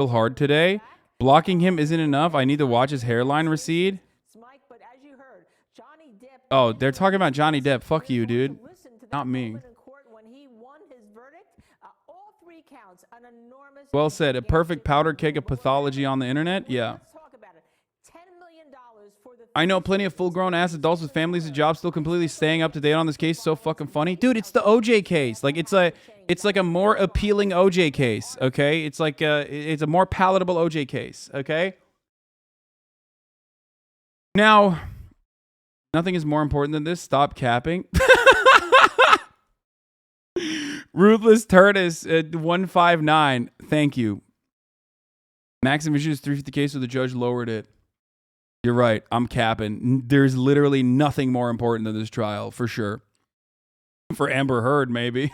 Real hard today. Blocking him isn't enough. I need to watch his hairline recede. Oh, they're talking about Johnny Depp. Fuck you, dude. Not me. Well said. A perfect powder keg of pathology on the internet? Yeah. I know plenty of full-grown ass adults with families and jobs still completely staying up to date on this case. So fucking funny. Dude, it's the OJ case. Like, it's like a more appealing OJ case, okay? It's like it's a more palatable OJ case, okay? Now, nothing is more important than this. Stop capping. Ruthless Turtis at 159. Thank you. Maximum issue is 350 case, so the judge lowered it. You're right. I'm capping. There's literally nothing more important than this trial, for sure. For Amber Heard, maybe.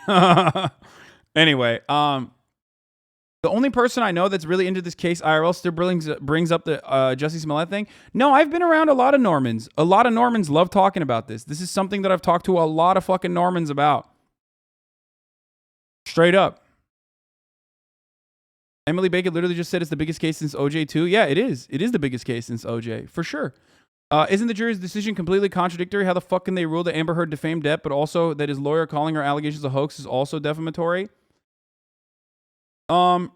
Anyway, the only person I know that's really into this case IRL still brings up the Jussie Smollett thing. No, I've been around a lot of Normans. A lot of Normans love talking about this. This is something that I've talked to a lot of fucking Normans about. Straight up. Emily Bacon literally just said it's the biggest case since OJ too. Yeah, it is. It is the biggest case since OJ, for sure. Isn't the jury's decision completely contradictory? How the fuck can they rule that Amber Heard defamed Depp, but also that his lawyer calling her allegations a hoax is also defamatory? Yeah,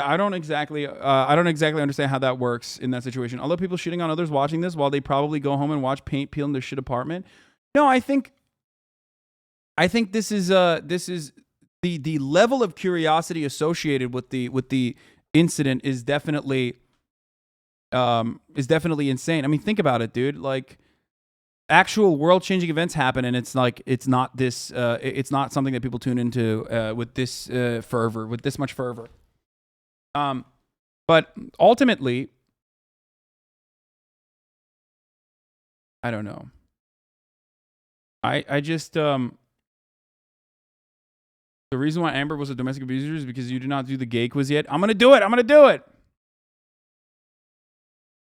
I don't exactly understand how that works in that situation. Although people shitting on others watching this while they probably go home and watch paint peel in their shit apartment. No, I think this is the level of curiosity associated with the incident is definitely insane. I mean, think about it, dude. Like, actual world-changing events happen, and it's like it's not something that people tune into with this fervor, with this much fervor. But ultimately, I don't know. I just the reason why Amber was a domestic abuser is because you did not do the gay quiz yet. I'm gonna do it.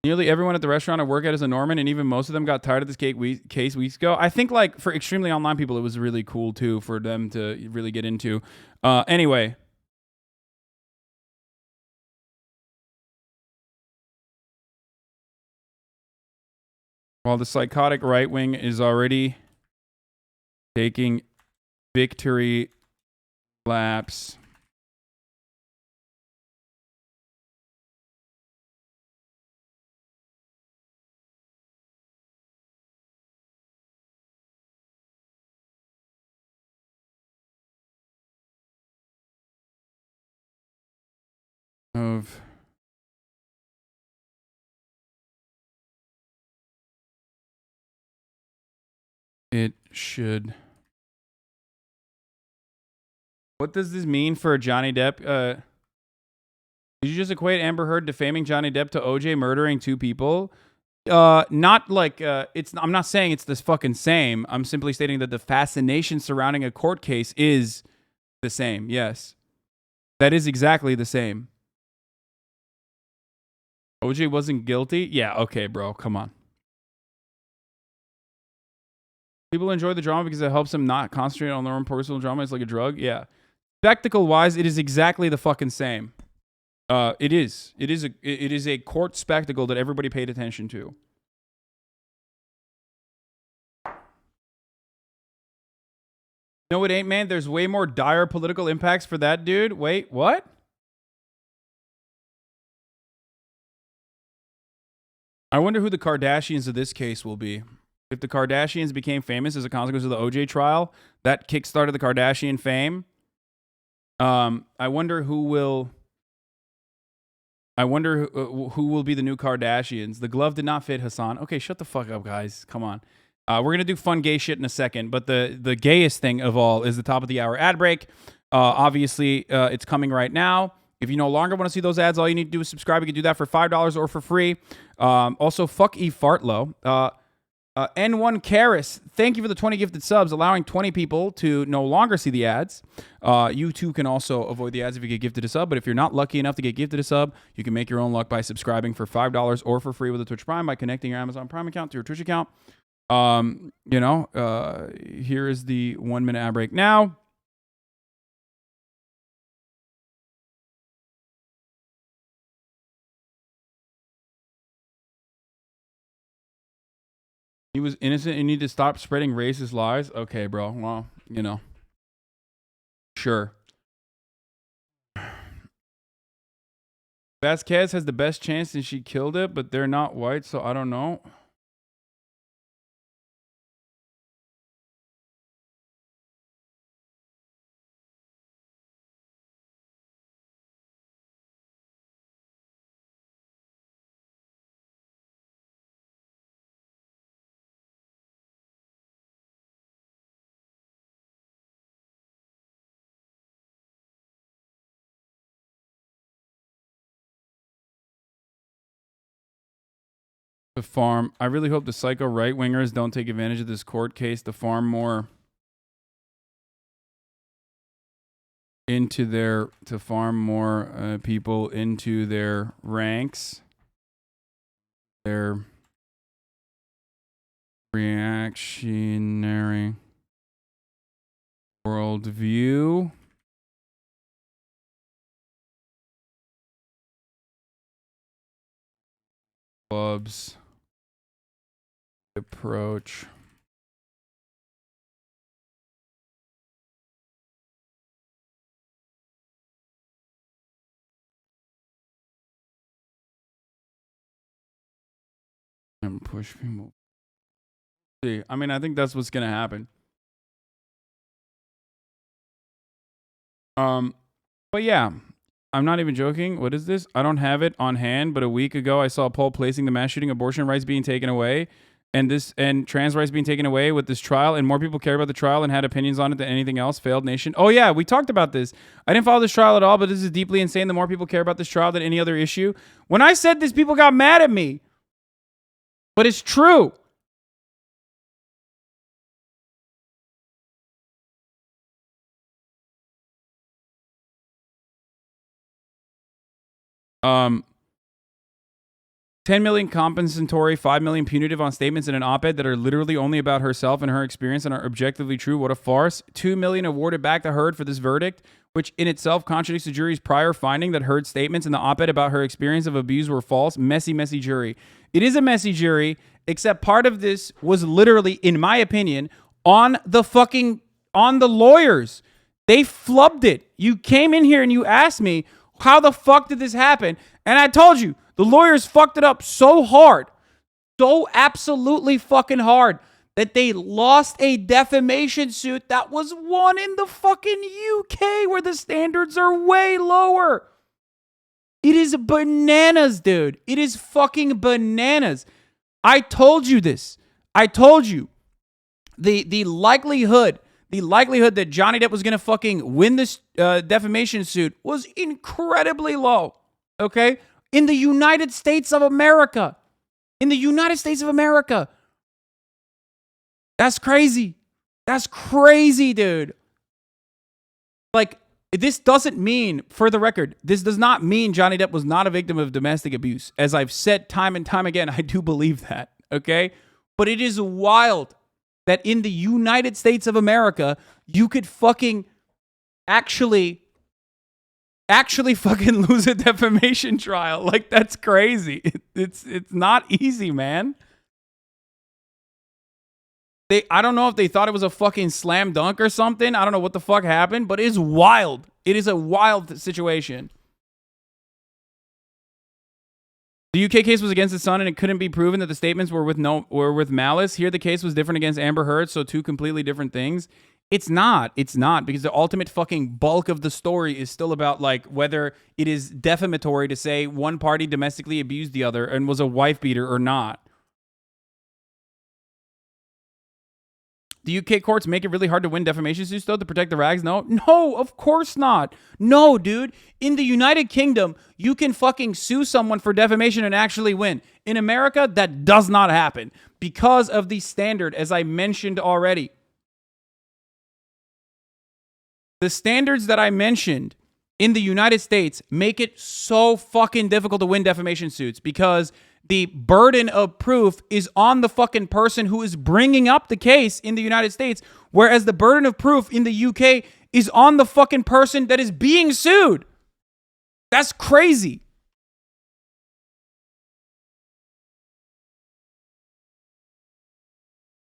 Nearly everyone at the restaurant I work at is a Norman, and even most of them got tired of this case weeks ago. I think, like, for extremely online people, it was really cool, too, for them to really get into. Anyway. While the psychotic right wing is already taking victory laps. Of it should. What does this mean for Johnny Depp? Did you just equate Amber Heard defaming Johnny Depp to OJ murdering two people? Not like I'm not saying it's this fucking same. I'm simply stating that the fascination surrounding a court case is the same. Yes. That is exactly the same. OJ wasn't guilty? Yeah, okay, bro. Come on. People enjoy the drama because it helps them not concentrate on their own personal drama. It's like a drug. Yeah. Spectacle-wise, it is exactly the fucking same. It is. It is a court spectacle that everybody paid attention to. No, it ain't, man. There's way more dire political impacts for that dude. Wait, what? I wonder who the Kardashians of this case will be. If the Kardashians became famous as a consequence of the OJ trial, that kickstarted the Kardashian fame. I wonder who will be the new Kardashians. The glove did not fit Hassan. Okay, shut the fuck up, guys. Come on. We're going to do fun gay shit in a second, but the gayest thing of all is the top of the hour ad break. Obviously, it's coming right now. If you no longer want to see those ads, all you need to do is subscribe. You can do that for $5 or for free. Also, fuck E Fartlow. N1 Karis, thank you for the 20 gifted subs, allowing 20 people to no longer see the ads. You too can also avoid the ads if you get gifted a sub, but if you're not lucky enough to get gifted a sub, you can make your own luck by subscribing for $5 or for free with a Twitch Prime by connecting your Amazon Prime account to your Twitch account. Here is the 1 minute ad break now. He was innocent. You need to stop spreading racist lies. Okay, bro. Well, you know. Sure. Vasquez has the best chance and she killed it, but they're not white, so I don't know. The farm. I really hope the psycho right wingers don't take advantage of this court case to farm more people into their ranks. Their reactionary worldview. Clubs approach. And push people. See, I mean, I think that's what's gonna happen. But yeah, I'm not even joking. What is this? I don't have it on hand, but a week ago I saw a poll placing the mass shooting abortion rights being taken away and trans rights being taken away with this trial, and more people care about the trial and had opinions on it than anything else. Failed nation. Oh yeah, we talked about this. I didn't follow this trial at all, but this is deeply insane. The more people care about this trial than any other issue. When I said this, people got mad at me. But it's true. Um, 10 million compensatory, 5 million punitive on statements in an op-ed that are literally only about herself and her experience and are objectively true. What a farce. 2 million awarded back to Heard for this verdict, which in itself contradicts the jury's prior finding that Heard's statements in the op-ed about her experience of abuse were false. Messy, messy jury. It is a messy jury, except part of this was literally, in my opinion, on the lawyers. They flubbed it. You came in here and you asked me, how the fuck did this happen? And I told you, the lawyers fucked it up so hard, so absolutely fucking hard, that they lost a defamation suit that was won in the fucking UK where the standards are way lower. It is bananas, dude. It is fucking bananas. I told you this. I told you. The likelihood that Johnny Depp was going to fucking win this defamation suit was incredibly low. Okay? In the United States of America. In the United States of America. That's crazy. That's crazy, dude. Like, this doesn't mean, for the record, this does not mean Johnny Depp was not a victim of domestic abuse. As I've said time and time again, I do believe that. Okay? But it is wild that in the United States of America, you could fucking actually fucking lose a defamation trial. Like, that's crazy. It's not easy, man. I don't know if they thought it was a fucking slam dunk or something. I don't know what the fuck happened, but it's wild. It is a wild situation. The UK case was against the son, and it couldn't be proven that the statements were with malice. Here, the case was different against Amber Heard, so two completely different things. It's not, because the ultimate fucking bulk of the story is still about, like, whether it is defamatory to say one party domestically abused the other and was a wife beater or not. The UK courts make it really hard to win defamation suits, though, to protect the rags? No, of course not. No, dude. In the United Kingdom, you can fucking sue someone for defamation and actually win. In America, that does not happen because of the standard, as I mentioned already. The standards that I mentioned in the United States make it so fucking difficult to win defamation suits because the burden of proof is on the fucking person who is bringing up the case in the United States, whereas the burden of proof in the UK is on the fucking person that is being sued. That's crazy.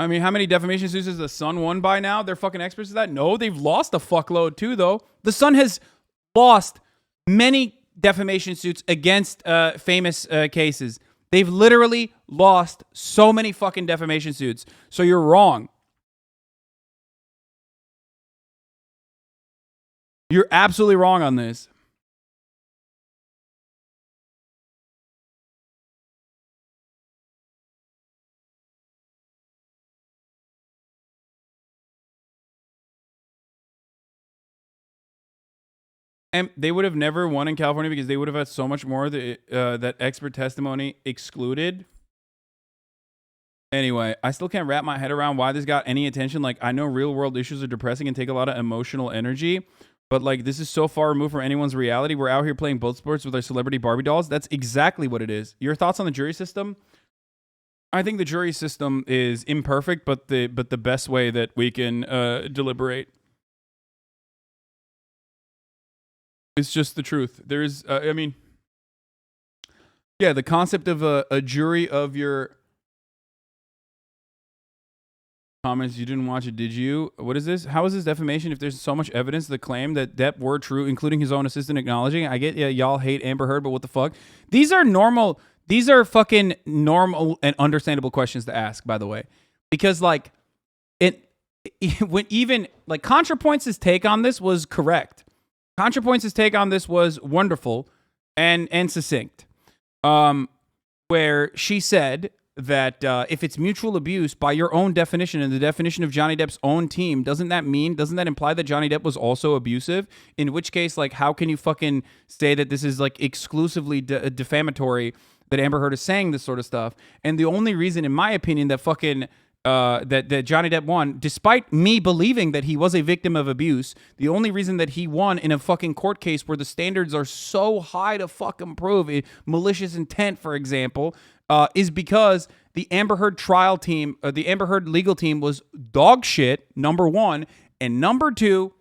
I mean, how many defamation suits has the Sun won by now? They're fucking experts at that. No, they've lost a fuckload too, though. The Sun has lost many defamation suits against famous cases. They've literally lost so many fucking defamation suits. So you're wrong. You're absolutely wrong on this. And they would have never won in California because they would have had so much more that expert testimony excluded. Anyway, I still can't wrap my head around why this got any attention. Like, I know real world issues are depressing and take a lot of emotional energy, but like, this is so far removed from anyone's reality. We're out here playing both sports with our celebrity Barbie dolls. That's exactly what it is. Your thoughts on the jury system? I think the jury system is imperfect, but the best way that we can deliberate. It's just the truth. There's, I mean, yeah, the concept of a jury of your comments. You didn't watch it, did you? What is this? How is this defamation if there's so much evidence to the claim that Depp were true, including his own assistant acknowledging? I get, yeah, y'all hate Amber Heard, but what the fuck? These are normal. These are fucking normal and understandable questions to ask, by the way, because like when even like ContraPoints' take on this was correct. ContraPoints' take on this was wonderful and succinct, where she said that if it's mutual abuse by your own definition and the definition of Johnny Depp's own team, doesn't that imply that Johnny Depp was also abusive? In which case, like, how can you fucking say that this is like exclusively defamatory, that Amber Heard is saying this sort of stuff? And the only reason, in my opinion, that fucking that Johnny Depp won, despite me believing that he was a victim of abuse, the only reason that he won in a fucking court case where the standards are so high to fucking prove it, malicious intent, for example, is because the Amber Heard trial team, the Amber Heard legal team was dog shit, number one, and number two,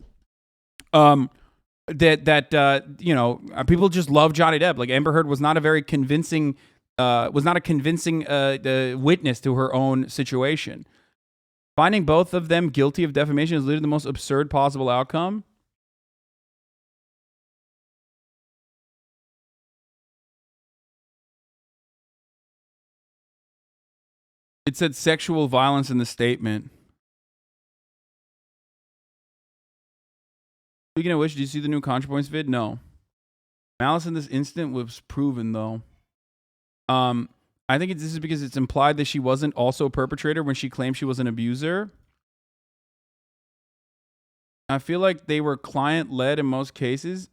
you know, people just love Johnny Depp. Like, Amber Heard was not a very convincing witness to her own situation. Finding both of them guilty of defamation is literally the most absurd possible outcome. It said sexual violence in the statement. Speaking of which, did you see the new ContraPoints vid? No. Malice in this instant was proven, though. I think this is because it's implied that she wasn't also a perpetrator when she claimed she was an abuser. I feel like they were client-led in most cases.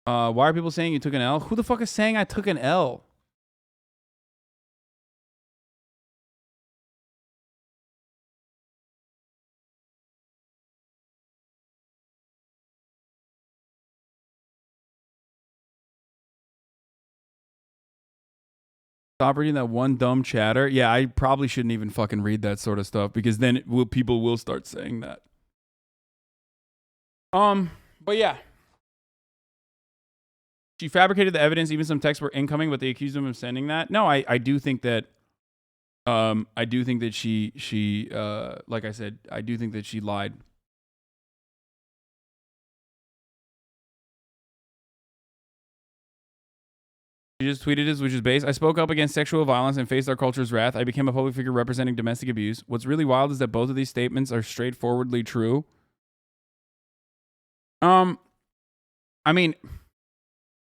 Why are people saying you took an L? Who the fuck is saying I took an L? Stop reading that one dumb chatter. Yeah, I probably shouldn't even fucking read that sort of stuff because then people will start saying that. But yeah. She fabricated the evidence. Even some texts were incoming, but they accused him of sending that. No, I do think that she like I said, I do think that she lied. She just tweeted this, which is base. I spoke up against sexual violence and faced our culture's wrath. I became a public figure representing domestic abuse. What's really wild is that both of these statements are straightforwardly true. I mean,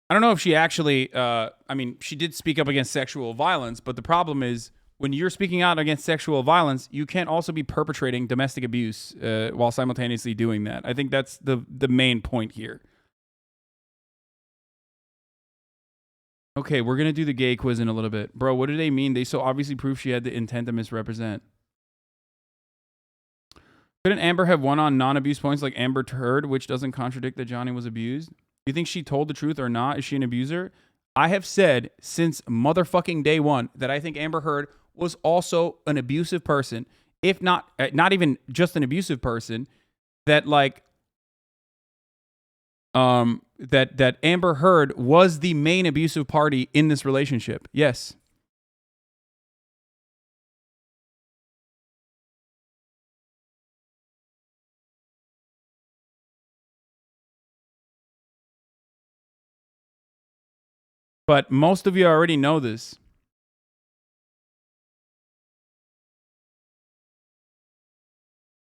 I don't know if she actually, I mean, she did speak up against sexual violence, but the problem is when you're speaking out against sexual violence, you can't also be perpetrating domestic abuse while simultaneously doing that. I think that's the main point here. Okay, we're going to do the gay quiz in a little bit. Bro, what do they mean? They so obviously prove she had the intent to misrepresent. Couldn't Amber have won on non-abuse points like Amber Heard, which doesn't contradict that Johnny was abused? You think she told the truth or not? Is she an abuser? I have said since motherfucking day one that I think Amber Heard was also an abusive person, if not even just an abusive person, that like that Amber Heard was the main abusive party in this relationship. Yes. But most of you already know this.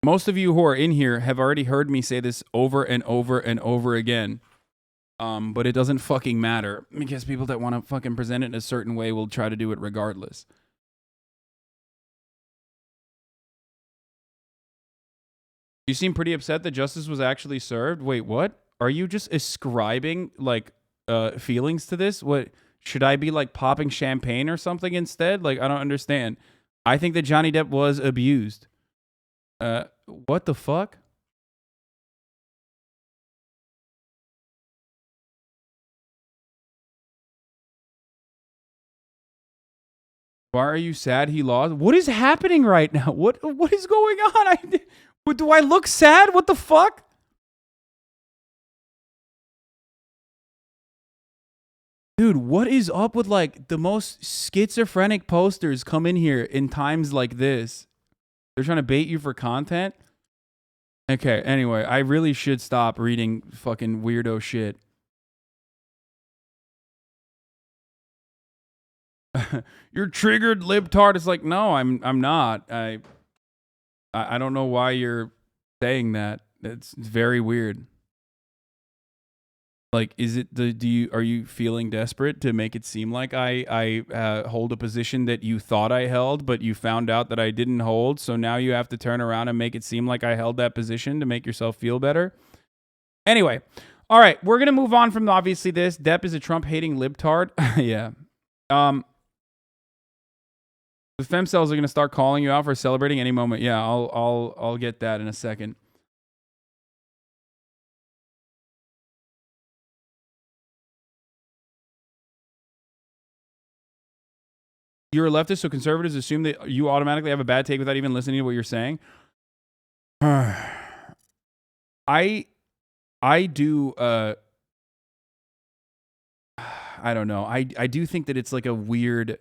Most of you who are in here have already heard me say this over and over and over again. But it doesn't fucking matter because people that want to fucking present it in a certain way will try to do it regardless. You seem pretty upset that justice was actually served. Wait, what? Are you just ascribing like feelings to this? What should I be like popping champagne or something instead? Like I don't understand. I think that Johnny Depp was abused. What the fuck? Why are you sad he lost? What is happening right now? What is going on? Do I look sad? What the fuck? Dude, what is up with like the most schizophrenic posters come in here in times like this? They're trying to bait you for content? Okay, anyway, I really should stop reading fucking weirdo shit. You're triggered, libtard. It's like, no, I'm not. I don't know why you're saying that. It's very weird. Like, is it are you feeling desperate to make it seem like I hold a position that you thought I held, but you found out that I didn't hold, so now you have to turn around and make it seem like I held that position to make yourself feel better? Anyway, all right, we're gonna move on from obviously this. Depp is a Trump-hating libtard. Yeah. The femcells are gonna start calling you out for celebrating any moment. Yeah, I'll get that in a second. You're a leftist, so conservatives assume that you automatically have a bad take without even listening to what you're saying. I do I don't know. I do think that it's like a weird.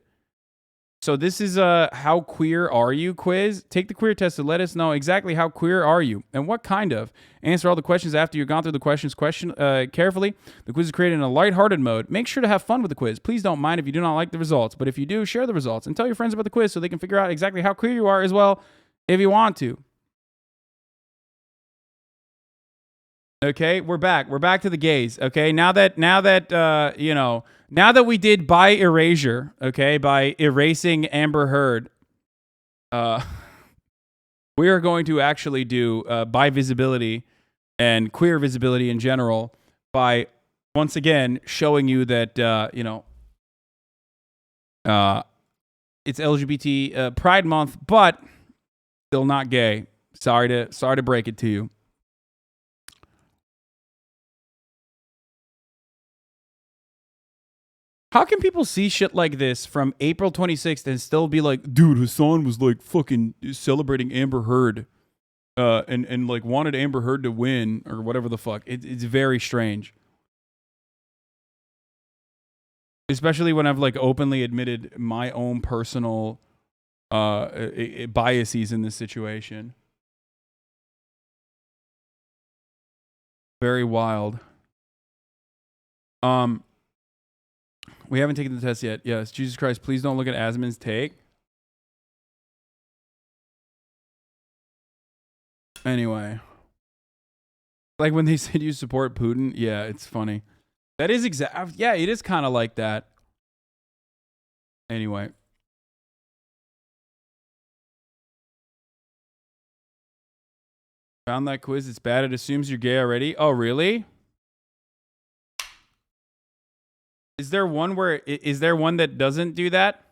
So this is a how queer are you quiz. Take the queer test to let us know exactly how queer are you and what kind of. Answer all the questions after you've gone through the questions carefully. The quiz is created in a lighthearted mode. Make sure to have fun with the quiz. Please don't mind if you do not like the results, but if you do, share the results and tell your friends about the quiz so they can figure out exactly how queer you are as well if you want to. Okay, we're back. We're back to the gays. Okay, now that we did by erasure, okay, by erasing Amber Heard, we are going to actually do by visibility and queer visibility in general by once again showing you that it's LGBT Pride Month, but still not gay. Sorry to break it to you. How can people see shit like this from April 26th and still be like, dude, Hassan was like fucking celebrating Amber Heard and like wanted Amber Heard to win or whatever the fuck. It's very strange. Especially when I've like openly admitted my own personal biases in this situation. Very wild. We haven't taken the test yet. Yes, Jesus Christ, please don't look at Asmin's take. Anyway. Like when they said you support Putin, yeah, it's funny. That is yeah, it is kind of like that. Anyway. Found that quiz, it's bad. It assumes you're gay already. Oh, really? Is there one that doesn't do that?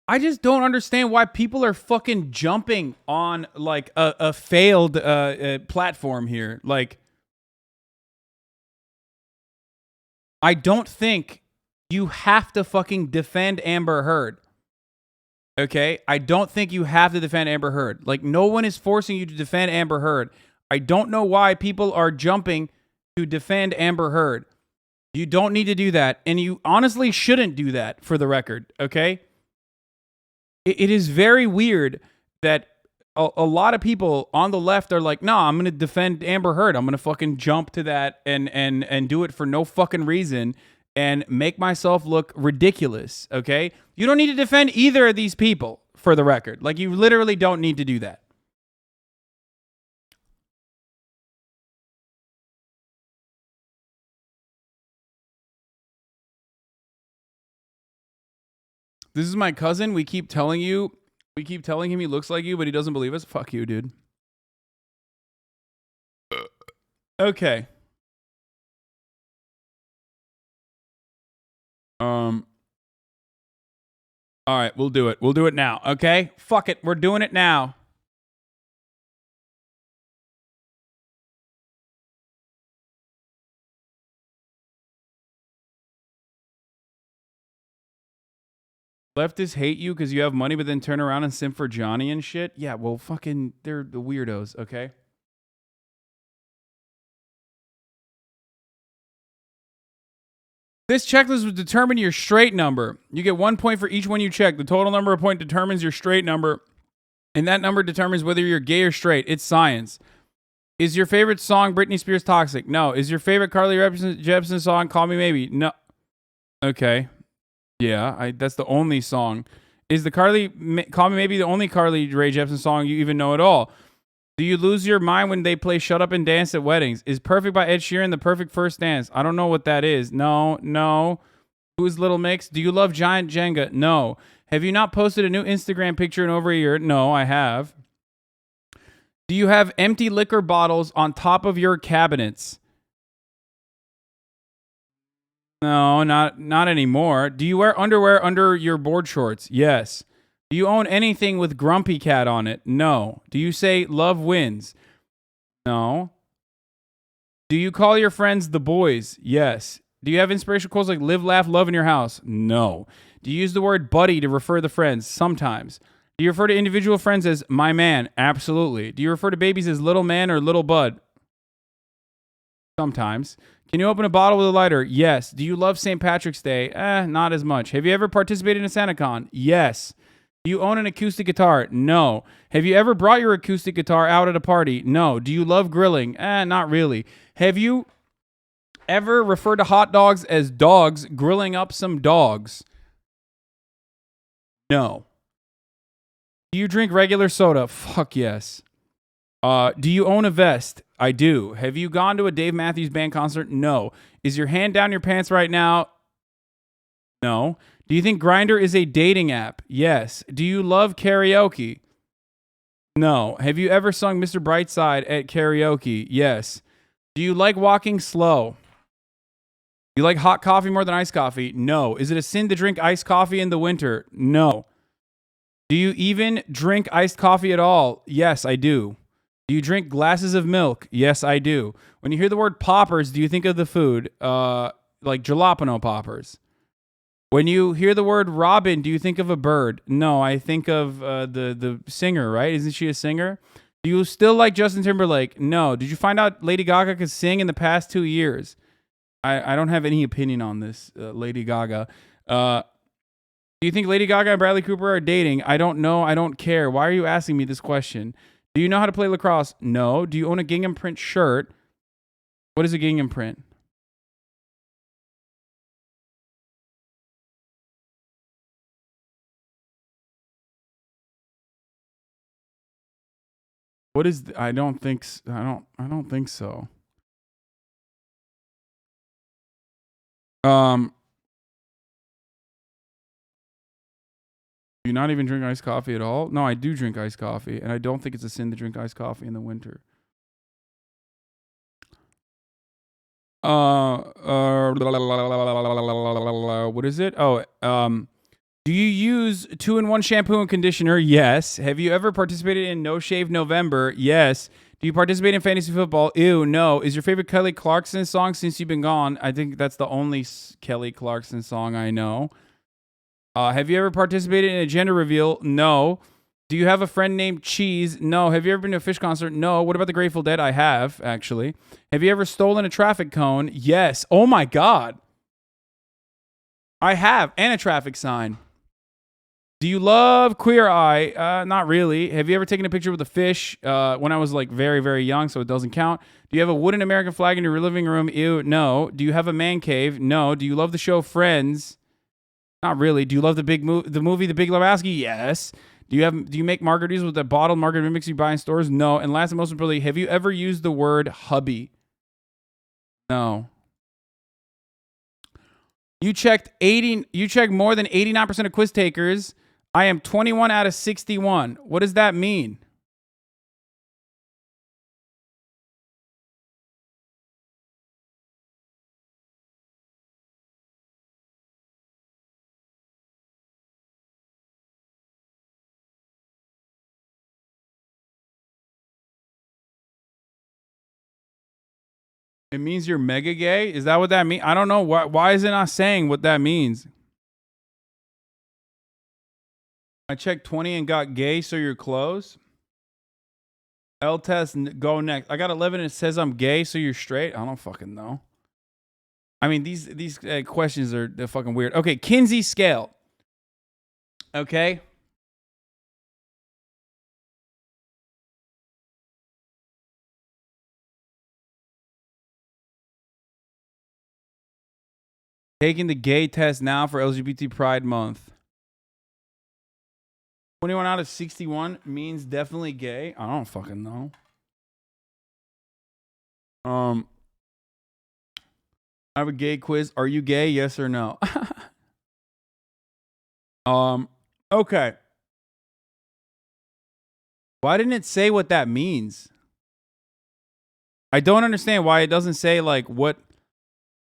I just don't understand why people are fucking jumping on like a failed platform here. Like, I don't think you have to fucking defend Amber Heard. Okay? I don't think you have to defend Amber Heard. Like, no one is forcing you to defend Amber Heard. I don't know why people are jumping to defend Amber Heard. You don't need to do that. And you honestly shouldn't do that, for the record, okay? It is very weird that a lot of people on the left are like, no, I'm going to defend Amber Heard. I'm going to fucking jump to that and do it for no fucking reason and make myself look ridiculous, okay? You don't need to defend either of these people, for the record. Like, you literally don't need to do that. This is my cousin. We keep telling him he looks like you, but he doesn't believe us. Fuck you, dude. Okay. All right, we'll do it. We'll do it now, okay? Fuck it. We're doing it now. Leftists hate you because you have money, but then turn around and simp for Johnny and shit. Yeah, well, fucking, they're the weirdos, okay? This checklist will determine your straight number. You get 1 point for each one you check. The total number of point determines your straight number, and that number determines whether you're gay or straight. It's science. Is your favorite song Britney Spears Toxic? No. Is your favorite Carly Rae Jepsen song Call Me Maybe? No. Okay. Yeah, that's the only song. Is the Call Me Maybe the only Carly Rae Jepsen song you even know at all? Do you lose your mind when they play Shut Up and Dance at weddings? Is Perfect by Ed Sheeran the perfect first dance? I don't know what that is. No. Who's Little Mix? Do you love Giant Jenga? No. Have you not posted a new Instagram picture in over a year? No, I have. Do you have empty liquor bottles on top of your cabinets? No, not anymore. Do you wear underwear under your board shorts? Yes. Do you own anything with Grumpy Cat on it? No. Do you say love wins? No. Do you call your friends the boys? Yes. Do you have inspirational quotes like live, laugh, love in your house? No. Do you use the word buddy to refer to friends? Sometimes. Do you refer to individual friends as my man? Absolutely. Do you refer to babies as little man or little bud? Sometimes. Can you open a bottle with a lighter? Yes. Do you love St. Patrick's Day? Not as much. Have you ever participated in a SantaCon? Yes. Do you own an acoustic guitar? No. Have you ever brought your acoustic guitar out at a party? No. Do you love grilling? Not really. Have you ever referred to hot dogs as dogs grilling up some dogs? No. Do you drink regular soda? Fuck yes. Do you own a vest? I do. Have you gone to a Dave Matthews Band concert? No. Is your hand down your pants right now? No. Do you think Grindr is a dating app? Yes. Do you love karaoke? No. Have you ever sung Mr. Brightside at karaoke? Yes. Do you like walking slow? Do you like hot coffee more than iced coffee? No. Is it a sin to drink iced coffee in the winter? No. Do you even drink iced coffee at all? Yes, I do. Do you drink glasses of milk? Yes, I do. When you hear the word poppers, do you think of the food? Like jalapeno poppers. When you hear the word robin, do you think of a bird? No, I think of the singer, right? Isn't she a singer? Do you still like Justin Timberlake? No. Did you find out Lady Gaga could sing in the past 2 years? I don't have any opinion on this, Lady Gaga. Do you think Lady Gaga and Bradley Cooper are dating? I don't know. I don't care. Why are you asking me this question? Do you know how to play lacrosse? No. Do you own a gingham print shirt? What is a gingham print? What is? I don't think so. Do you not even drink iced coffee at all? No, I do drink iced coffee, and I don't think it's a sin to drink iced coffee in the winter. What is it? Oh, do you use 2-in-1 shampoo and conditioner? Yes. Have you ever participated in No Shave November? Yes. Do you participate in fantasy football? Ew, no. Is your favorite Kelly Clarkson song Since You've Been Gone? I think that's the only Kelly Clarkson song I know. Have you ever participated in a gender reveal? No. Do you have a friend named Cheese? No. Have you ever been to a Fish concert? No. What about the Grateful Dead? I have, actually. Have you ever stolen a traffic cone? Yes. Oh my God. I have, and a traffic sign. Do you love Queer Eye? Not really. Have you ever taken a picture with a fish? When I was like very, very young, so it doesn't count. Do you have a wooden American flag in your living room? Ew, no. Do you have a man cave? No. Do you love the show Friends? Not really. Do you love the movie The Big Lebowski? Yes. Do you make margaritas with the bottled margarita mix you buy in stores? No. And last and most importantly, have you ever used the word hubby? No. You checked more than 89% of quiz takers. I am 21 out of 61. What does that mean? It means you're mega gay? Is that what that means? I don't know. Why is it not saying what that means? I checked 20 and got gay, so you're close. L test, go next. I got 11 and it says I'm gay, so you're straight. I don't fucking know. I mean, these questions they're fucking weird. Okay, Kinsey scale. Okay. Taking the gay test now for LGBT Pride Month. 21 out of 61 means definitely gay. I don't fucking know. I have a gay quiz. Are you gay? Yes or no? Okay. Why didn't it say what that means? I don't understand why it doesn't say like what.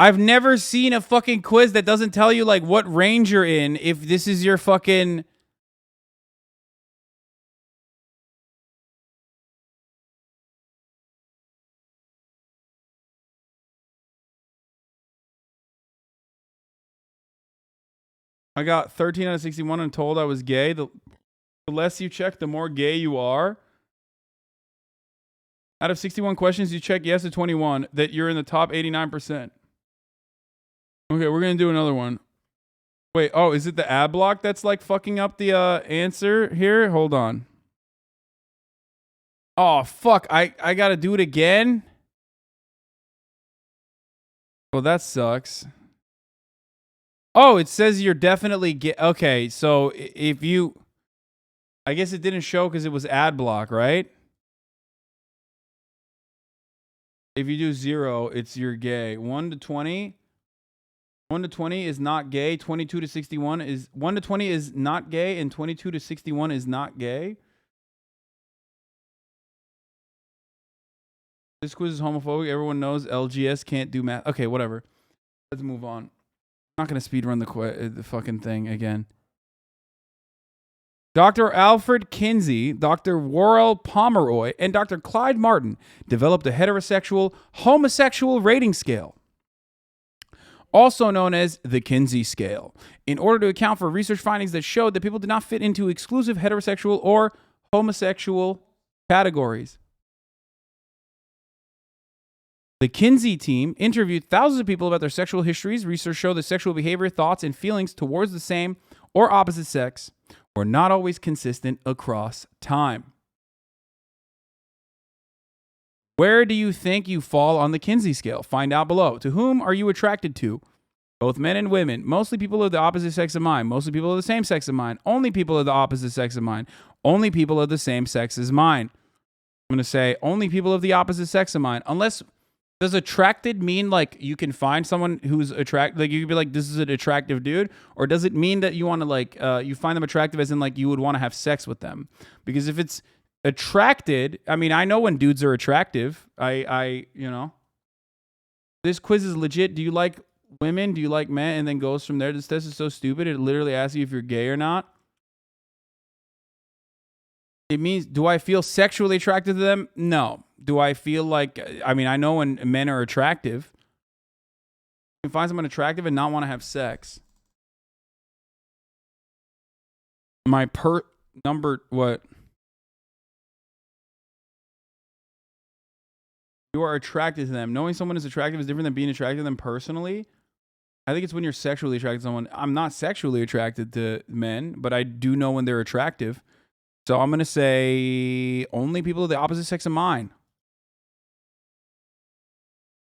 I've never seen a fucking quiz that doesn't tell you like what range you're in if this is your fucking. I got 13 out of 61 and told I was gay. The less you check, the more gay you are. Out of 61 questions, you check yes to 21, that you're in the top 89%. Okay, we're going to do another one. Wait, oh, is it the ad block that's like fucking up the answer here? Hold on. Oh, fuck. I got to do it again? Well, that sucks. Oh, it says you're definitely gay. Okay, so if you... I guess it didn't show because it was ad block, right? If you do 0, it's you're gay. 1 to 20. 1 to 20 is not gay. 22 to 61 is... 1 to 20 is not gay, and 22 to 61 is not gay. This quiz is homophobic. Everyone knows LGS can't do math. Okay, whatever. Let's move on. I'm not going to speedrun the fucking thing again. Dr. Alfred Kinsey, Dr. Worrell Pomeroy, and Dr. Clyde Martin developed a heterosexual-homosexual rating scale, also known as the Kinsey scale, in order to account for research findings that showed that people did not fit into exclusive heterosexual or homosexual categories. The Kinsey team interviewed thousands of people about their sexual histories. Research showed that sexual behavior, thoughts, and feelings towards the same or opposite sex were not always consistent across time. Where do you think you fall on the Kinsey scale? Find out below. To whom are you attracted to? Both men and women. Mostly people of the opposite sex of mine. Mostly people of the same sex of mine. Only people of the opposite sex of mine. Only people of the same sex as mine. I'm going to say only people of the opposite sex of mine. Unless... Does attracted mean like you can find someone who's attractive? Like you could be like, this is an attractive dude, or does it mean that you want to like you find them attractive as in like you would want to have sex with them? Because if it's attracted, I mean, I know when dudes are attractive. I you know, this quiz is legit. Do you like women? Do you like men? And then goes from there. This test is so stupid. It literally asks you if you're gay or not. It means, do I feel sexually attracted to them? No. Do I feel like, I mean, I know when men are attractive. You can find someone attractive and not want to have sex. What? You are attracted to them. Knowing someone is attractive is different than being attracted to them personally. I think it's when you're sexually attracted to someone. I'm not sexually attracted to men, but I do know when they're attractive. So I'm going to say only people of the opposite sex of mine.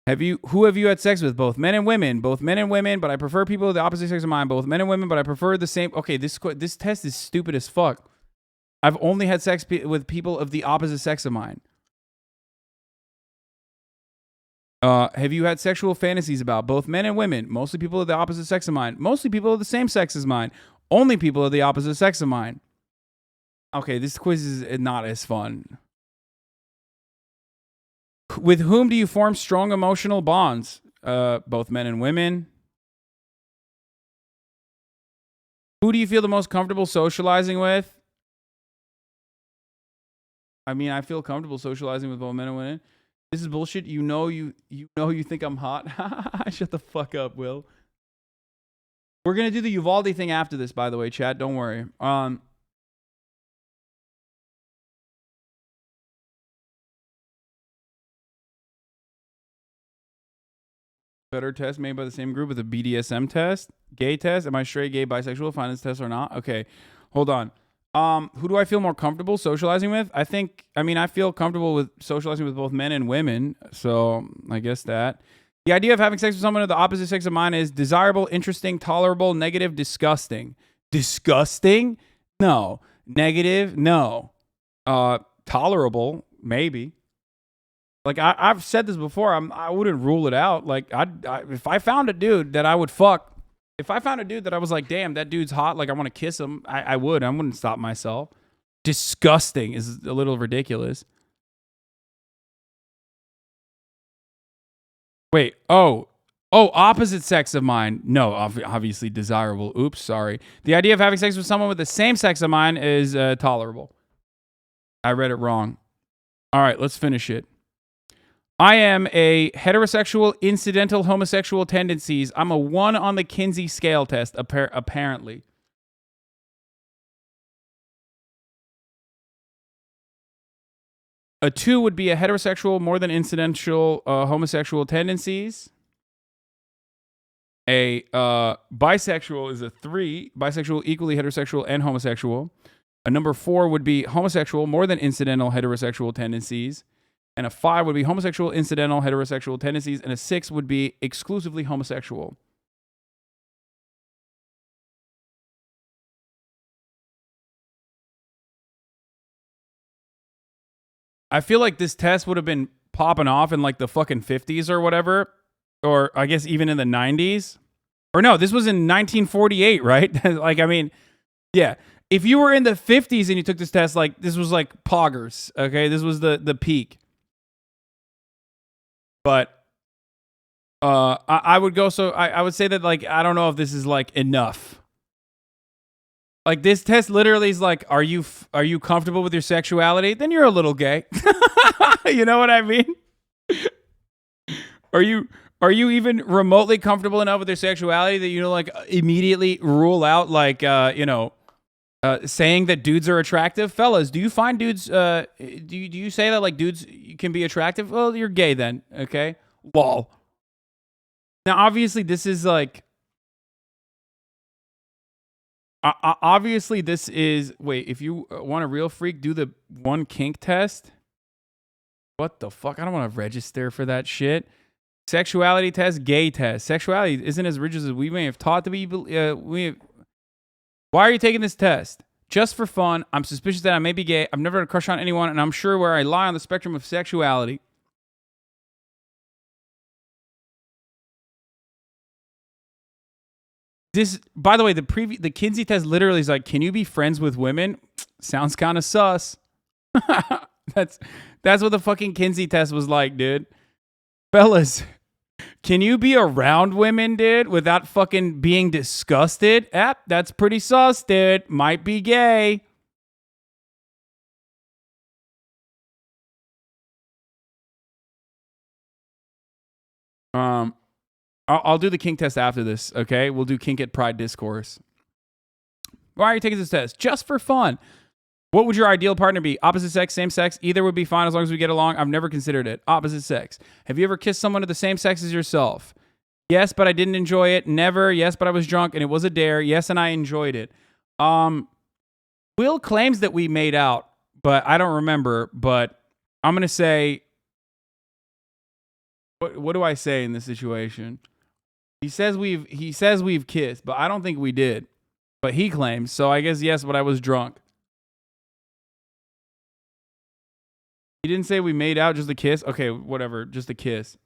Who have you had sex with? Both men and women. Both men and women, but I prefer people of the opposite sex of mine. Both men and women, but I prefer the same. Okay, this test is stupid as fuck. I've only had sex with people of the opposite sex of mine. Have you had sexual fantasies about both men and women? Mostly people of the opposite sex of mine. Mostly people of the same sex as mine. Only people of the opposite sex of mine. Okay, this quiz is not as fun. With whom do you form strong emotional bonds? Both men and women. Who do you feel the most comfortable socializing with? I mean, I feel comfortable socializing with both men and women. This is bullshit. You know you think I'm hot. Shut the fuck up, Will. We're gonna do the Uvalde thing after this, by the way, chat. Don't worry. Better test made by the same group with a BDSM test. Gay test. Am I straight, gay, bisexual? Find this test or not? Okay. Hold on. Who do I feel more comfortable socializing with? I feel comfortable with socializing with both men and women. So I guess that. The idea of having sex with someone of the opposite sex of mine is desirable, interesting, tolerable, negative, disgusting. Disgusting? No. Negative? No. Tolerable? Maybe. Like I've said this before. I wouldn't rule it out. Like if I found a dude that I would fuck. If I found a dude that I was like, damn, that dude's hot, like I want to kiss him, I would. I wouldn't stop myself. Disgusting is a little ridiculous. Wait, opposite sex of mine. No, obviously desirable. Oops, sorry. The idea of having sex with someone with the same sex of mine is tolerable. I read it wrong. All right, let's finish it. I am a heterosexual, incidental homosexual tendencies. I'm a 1 on the Kinsey scale test, apparently. A 2 would be a heterosexual, more than incidental homosexual tendencies. A bisexual is a 3. Bisexual, equally heterosexual and homosexual. A number 4 would be homosexual, more than incidental heterosexual tendencies. And a 5 would be homosexual, incidental, heterosexual tendencies. And a 6 would be exclusively homosexual. I feel like this test would have been popping off in like the fucking 50s or whatever. Or I guess even in the 90s. Or no, this was in 1948, right? Like, I mean, yeah. If you were in the 50s and you took this test, like, this was like poggers, okay? This was the peak. But I would go I would say that, like, I don't know if this is like enough. Like, this test literally is like, are you comfortable with your sexuality? Then you're a little gay. You know what I mean? Are you even remotely comfortable enough with your sexuality that you like immediately rule out like saying that dudes are attractive? Fellas, do you find dudes do you say that like dudes can be attractive? Well, you're gay then, okay? Lol. Now, obviously, this is like obviously this is wait, if you want a real freak, do the 1 kink test. What the fuck? I don't want to register for that shit. Sexuality test, gay test. Sexuality isn't as rigid as we may have taught to be. Why are you taking this test? Just for fun. I'm suspicious that I may be gay. I've never had a crush on anyone, and I'm sure where I lie on the spectrum of sexuality. This, by the way, the Kinsey test literally is like, can you be friends with women? Sounds kind of sus. That's what the fucking Kinsey test was like, dude. Fellas, can you be around women, dude, without fucking being disgusted? That's pretty sus, dude. Might be gay. I'll do the kink test after this, okay? We'll do kink at Pride Discourse. Why are you taking this test? Just for fun. What would your ideal partner be? Opposite sex, same sex? Either would be fine as long as we get along. I've never considered it. Opposite sex. Have you ever kissed someone of the same sex as yourself? Yes, but I didn't enjoy it. Never. Yes, but I was drunk and it was a dare. Yes, and I enjoyed it. Will claims that we made out, but I don't remember. But I'm gonna say, what do I say in this situation? He says we've kissed, but I don't think we did. But he claims, so I guess yes, but I was drunk. He didn't say we made out, just a kiss. Okay, whatever, just a kiss.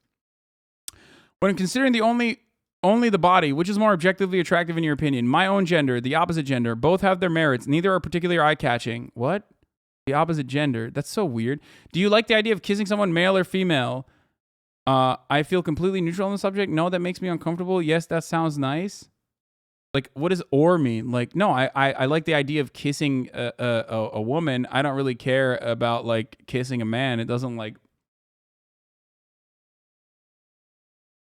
When considering only the body, which is more objectively attractive in your opinion? My own gender, the opposite gender, both have their merits. Neither are particularly eye-catching. What? The opposite gender? That's so weird. Do you like the idea of kissing someone, male or female? I feel completely neutral on the subject. No, that makes me uncomfortable. Yes, that sounds nice. Like, what does "or" mean? Like, no, I like the idea of kissing a woman. I don't really care about like kissing a man. It doesn't like.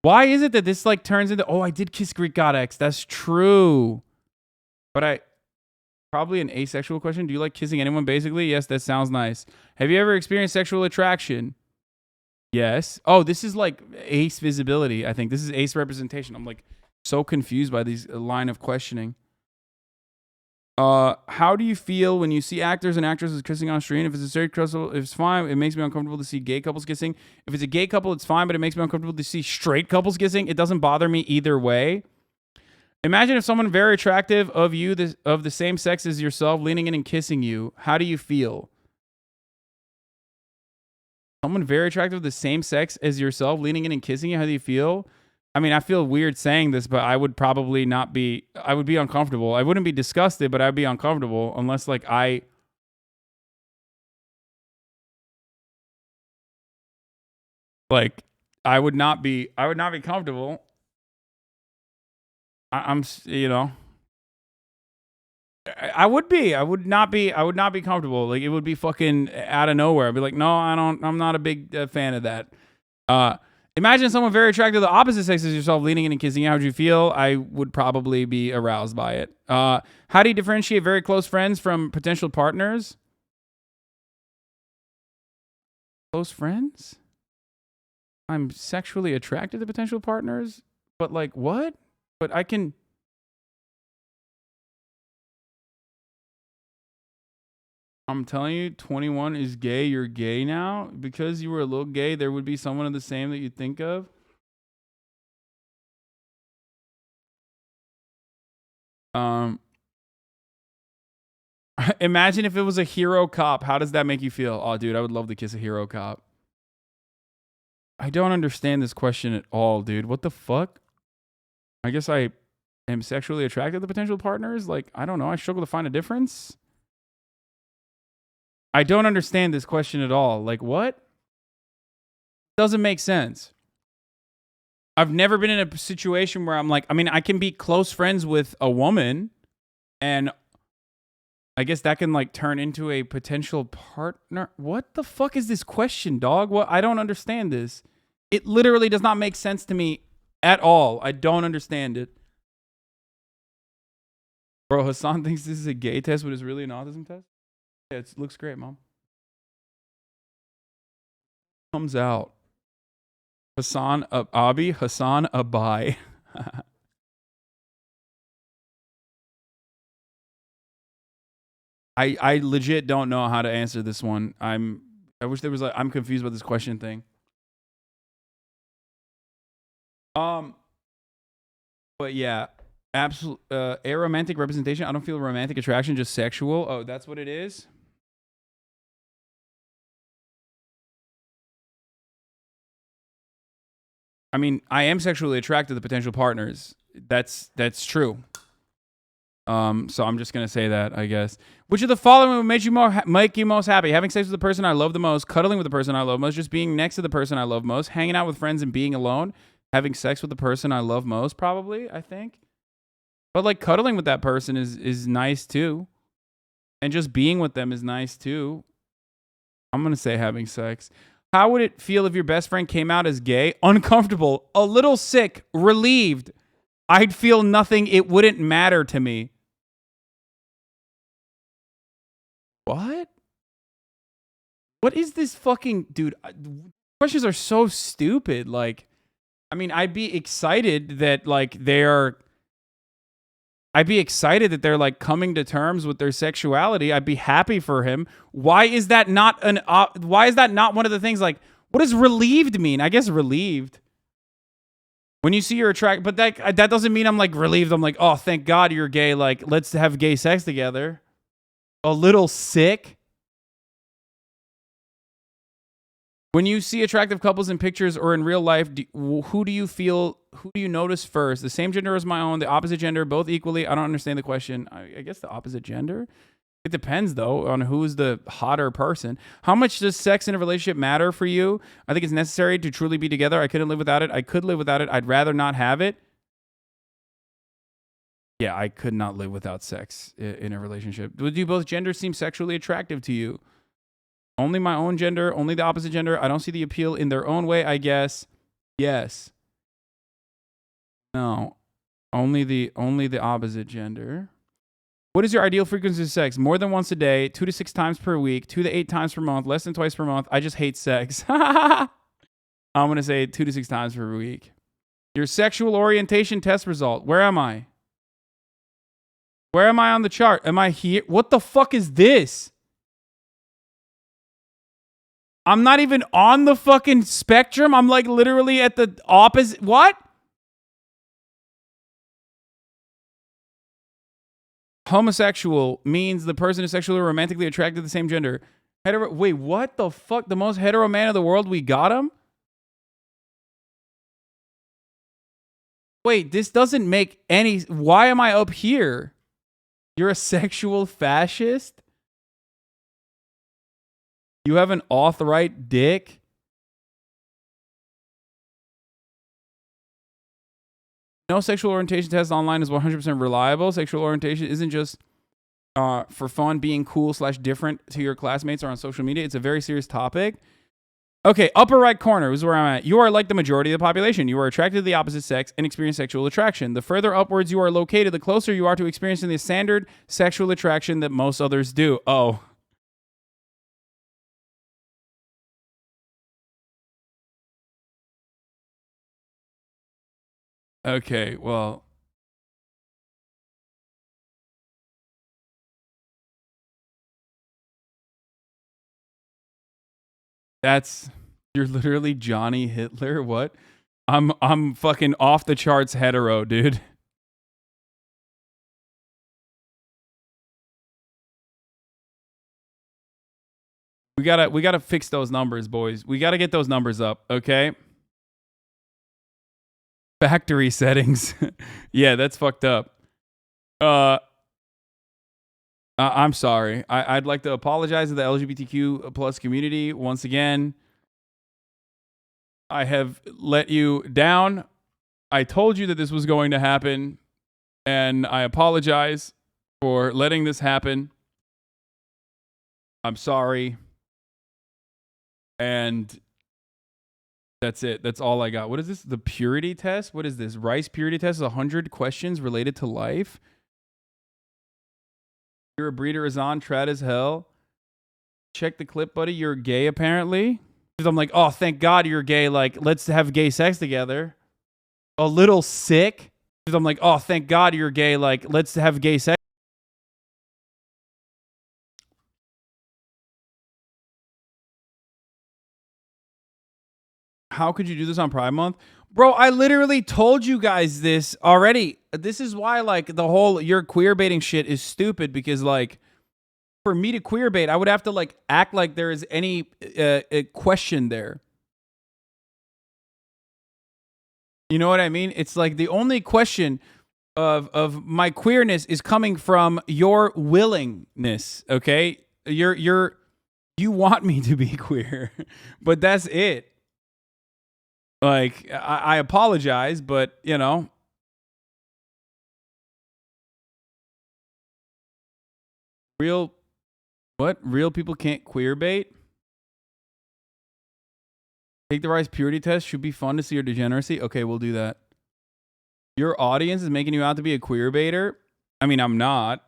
Why is it that this like turns into, oh, I did kiss Greek God X. That's true. But probably an asexual question. Do you like kissing anyone basically? Yes, that sounds nice. Have you ever experienced sexual attraction? Yes. Oh, this is like ace visibility. I think this is ace representation. I'm like so confused by these line of questioning. How do you feel when you see actors and actresses kissing on screen? If it's a straight couple, if it's fine. It makes me uncomfortable to see gay couples kissing. If it's a gay couple, it's fine, but it makes me uncomfortable to see straight couples kissing. It doesn't bother me either way. Imagine if someone very attractive of you, of the same sex as yourself, leaning in and kissing you. How do you feel? Someone very attractive of the same sex as yourself, leaning in and kissing you. How do you feel? I mean, I feel weird saying this, but I would probably not be, I would be uncomfortable. I wouldn't be disgusted, but I'd be uncomfortable unless like I would not be comfortable. I'm, you know, I would be, I would not be comfortable. Like it would be fucking out of nowhere. I'd be like, no, I'm not a big fan of that. Imagine someone very attracted to the opposite sex as yourself leaning in and kissing you. How would you feel? I would probably be aroused by it. How do you differentiate very close friends from potential partners? Close friends? I'm sexually attracted to potential partners? But like what? But I can... I'm telling you, 21 is gay. You're gay now. Because you were a little gay, there would be someone of the same that you think of. Imagine if it was a hero cop. How does that make you feel? Oh, dude, I would love to kiss a hero cop. I don't understand this question at all, dude. What the fuck? I guess I am sexually attracted to potential partners. Like, I don't know. I struggle to find a difference. I don't understand this question at all. Like, what? Doesn't make sense. I've never been in a situation where I'm like, I mean, I can be close friends with a woman and I guess that can like turn into a potential partner. What the fuck is this question, dog? What? I don't understand this. It literally does not make sense to me at all. I don't understand it. Bro, Hassan thinks this is a gay test, but it's really an autism test? Yeah, it looks great, Mom. Comes out. Hassan Abi, Hassan Abai. I legit don't know how to answer this one. I wish there was like, I'm confused about this question thing. But yeah, absolute aromantic representation. I don't feel romantic attraction, just sexual. Oh, that's what it is. I mean, I am sexually attracted to potential partners. That's true. So I'm just gonna say that, I guess. Which of the following would make you most happy? Having sex with the person I love the most, cuddling with the person I love most, just being next to the person I love most, hanging out with friends and being alone, having sex with the person I love most, probably, I think. But like cuddling with that person is nice too. And just being with them is nice too. I'm gonna say having sex. How would it feel if your best friend came out as gay? Uncomfortable, a little sick, relieved. I'd feel nothing. It wouldn't matter to me. What? What is this fucking dude? Questions are so stupid. Like, I mean, I'd be excited that like they're like coming to terms with their sexuality. I'd be happy for him. Why is that not why is that not one of the things? Like, what does relieved mean? I guess relieved. When you see you're attracted, but that doesn't mean I'm like relieved. I'm like, oh, thank God you're gay. Like, let's have gay sex together. A little sick. When you see attractive couples in pictures or in real life, who do you notice first? The same gender as my own, the opposite gender, both equally? I don't understand the question. I guess the opposite gender? It depends, though, on who's the hotter person. How much does sex in a relationship matter for you? I think it's necessary to truly be together. I couldn't live without it. I could live without it. I'd rather not have it. Yeah, I could not live without sex in a relationship. Do both genders seem sexually attractive to you? Only my own gender, only the opposite gender. I don't see the appeal in their own way, I guess. Yes. No. Only the opposite gender. What is your ideal frequency of sex? More than once a day, 2 to 6 times per week, 2 to 8 times per month, less than twice per month. I just hate sex. I'm going to say 2 to 6 times per week. Your sexual orientation test result. Where am I? Where am I on the chart? Am I here? What the fuck is this? I'm not even on the fucking spectrum. I'm like literally at the opposite. What? Homosexual means the person is sexually or romantically attracted to the same gender. Wait, what the fuck? The most hetero man of the world? We got him? Wait, this doesn't make any... Why am I up here? You're a sexual fascist? You have an alt-right dick? No sexual orientation test online is 100% reliable. Sexual orientation isn't just for fun, being cool / different to your classmates or on social media. It's a very serious topic. Okay, upper right corner is where I'm at. You are like the majority of the population. You are attracted to the opposite sex and experience sexual attraction. The further upwards you are located, the closer you are to experiencing the standard sexual attraction that most others do. Oh. Okay, well. You're literally Johnny Hitler. What? I'm fucking off the charts hetero, dude. We gotta fix those numbers, boys. We gotta get those numbers up, okay? Factory settings. Yeah, that's fucked up. I'm sorry. I'd like to apologize to the LGBTQ plus community once again. I have let you down. I told you that this was going to happen, and I apologize for letting this happen. I'm sorry. And that's it. That's all I got. What is this? The purity test? What is this? Rice purity test is 100 questions related to life. You're a breeder is on. Trad as hell. Check the clip, buddy. You're gay, apparently. I'm like, oh, thank God you're gay. Like, let's have gay sex together. A little sick. I'm like, oh, thank God you're gay. Like, let's have gay sex. How could you do this on Pride Month? Bro, I literally told you guys this already. This is why, like, the whole you're queer baiting shit is stupid, because, like, for me to queer bait, I would have to, like, act like there is any question there. You know what I mean? It's like the only question of my queerness is coming from your willingness, okay? You want me to be queer, but that's it. Like, I apologize, but, you know. Real people can't queer bait? Take the Rice purity test. Should be fun to see your degeneracy. Okay, we'll do that. Your audience is making you out to be a queer baiter? I mean, I'm not.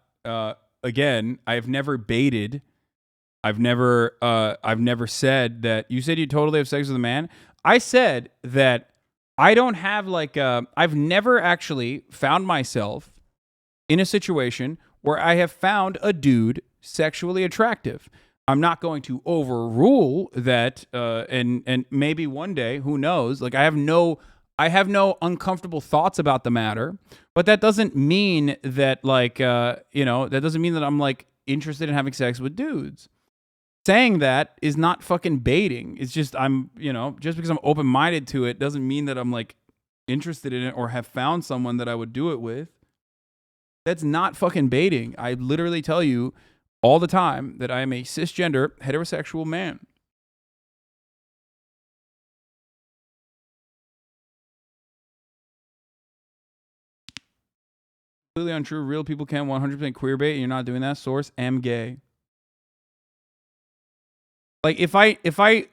Again, I've never baited. I've never said that. You said you totally have sex with a man. I said that I don't have like I've never actually found myself in a situation where I have found a dude sexually attractive. I'm not going to overrule that, and maybe one day, who knows? Like I have no uncomfortable thoughts about the matter, but that doesn't mean that that doesn't mean that I'm like interested in having sex with dudes. Saying that is not fucking baiting. It's just just because I'm open minded to it doesn't mean that I'm like interested in it or have found someone that I would do it with. That's not fucking baiting. I literally tell you all the time that I am a cisgender heterosexual man. Completely untrue. Real people can't 100% queer bait, and you're not doing that. Source: am gay. Like if I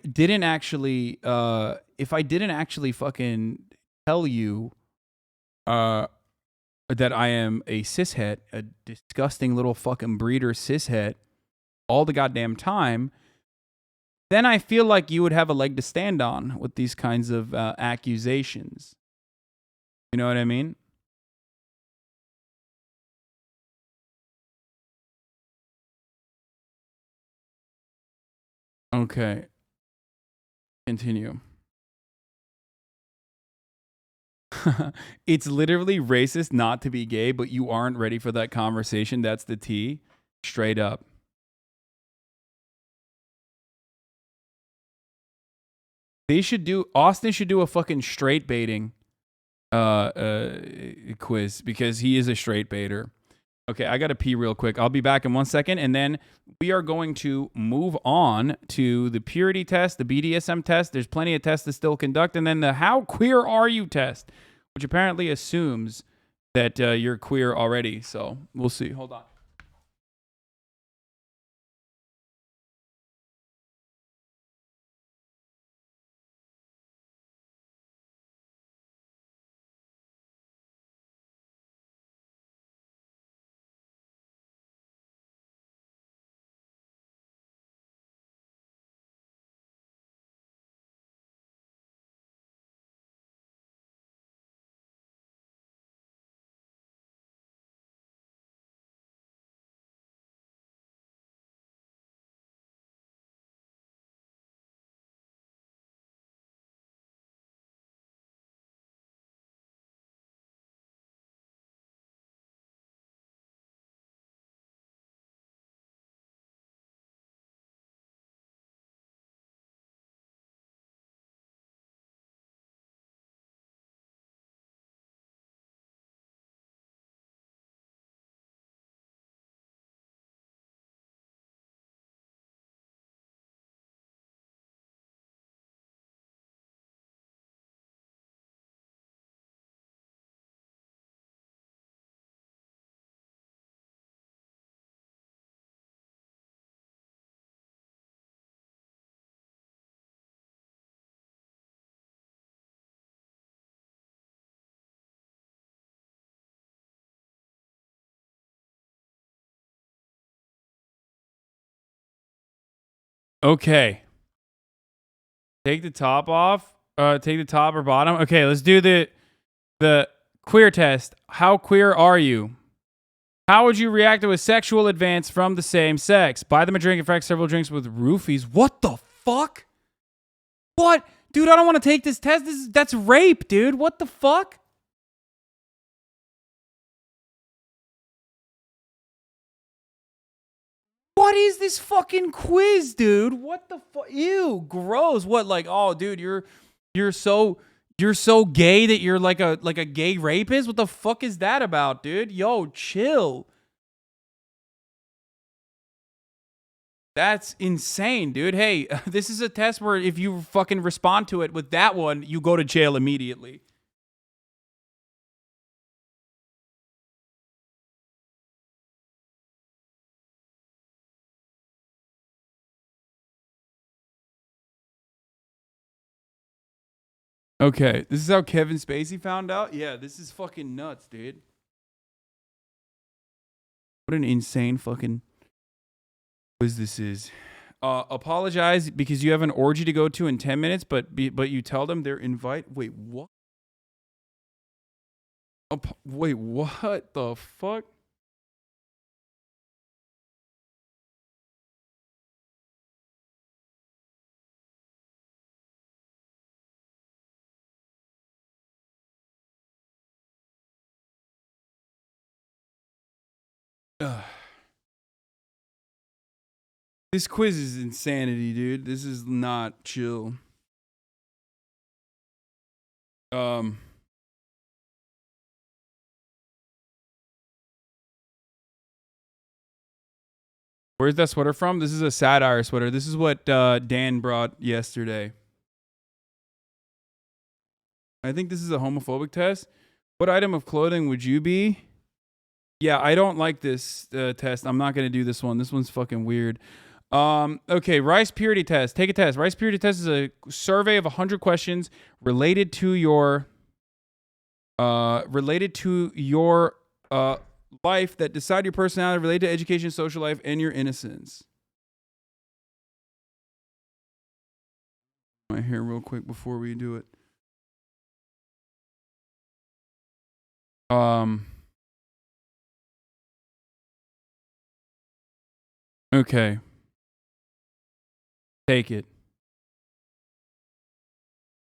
didn't actually fucking tell you that I am a cishet, a disgusting little fucking breeder cishet, all the goddamn time, then I feel like you would have a leg to stand on with these kinds of accusations. You know what I mean? Okay. Continue. It's literally racist not to be gay, but you aren't ready for that conversation. That's the T. Straight up. Austin should do a fucking straight baiting quiz because he is a straight baiter. Okay, I got to pee real quick. I'll be back in 1 second, and then we are going to move on to the purity test, the BDSM test. There's plenty of tests to still conduct, and then the how queer are you test, which apparently assumes that you're queer already. So we'll see. Hold on. Okay. Take the top off. Take the top or bottom. Okay, let's do the queer test. How queer are you? How would you react to a sexual advance from the same sex? Buy them a drink, in fact, several drinks with roofies. What the fuck? What? Dude, I don't want to take this test. That's rape, dude. What the fuck? What is this fucking quiz, dude? What the fuck? Ew, gross. What, like, oh, dude, you're so gay that you're like a gay rapist? What the fuck is that about, dude? Yo, chill. That's insane, dude. Hey, this is a test where if you fucking respond to it with that one, you go to jail immediately. Okay, this is how Kevin Spacey found out? Yeah, this is fucking nuts, dude. What an insane fucking quiz this is. Apologize because you have an orgy to go to in 10 minutes, but you tell them they're invite. Wait, what? Wait, what the fuck? Ugh. This quiz is insanity, dude. This is not chill. Where's that sweater from? This is a satire sweater. This is what Dan brought yesterday. I think this is a homophobic test. What item of clothing would you be? Yeah, I don't like this test. I'm not going to do this one. This one's fucking weird. Okay, rice purity test. Take a test. Rice purity test is a survey of 100 questions related to your life that decide your personality, related to education, social life, and your innocence. My hair real quick before we do it. Okay. Take it.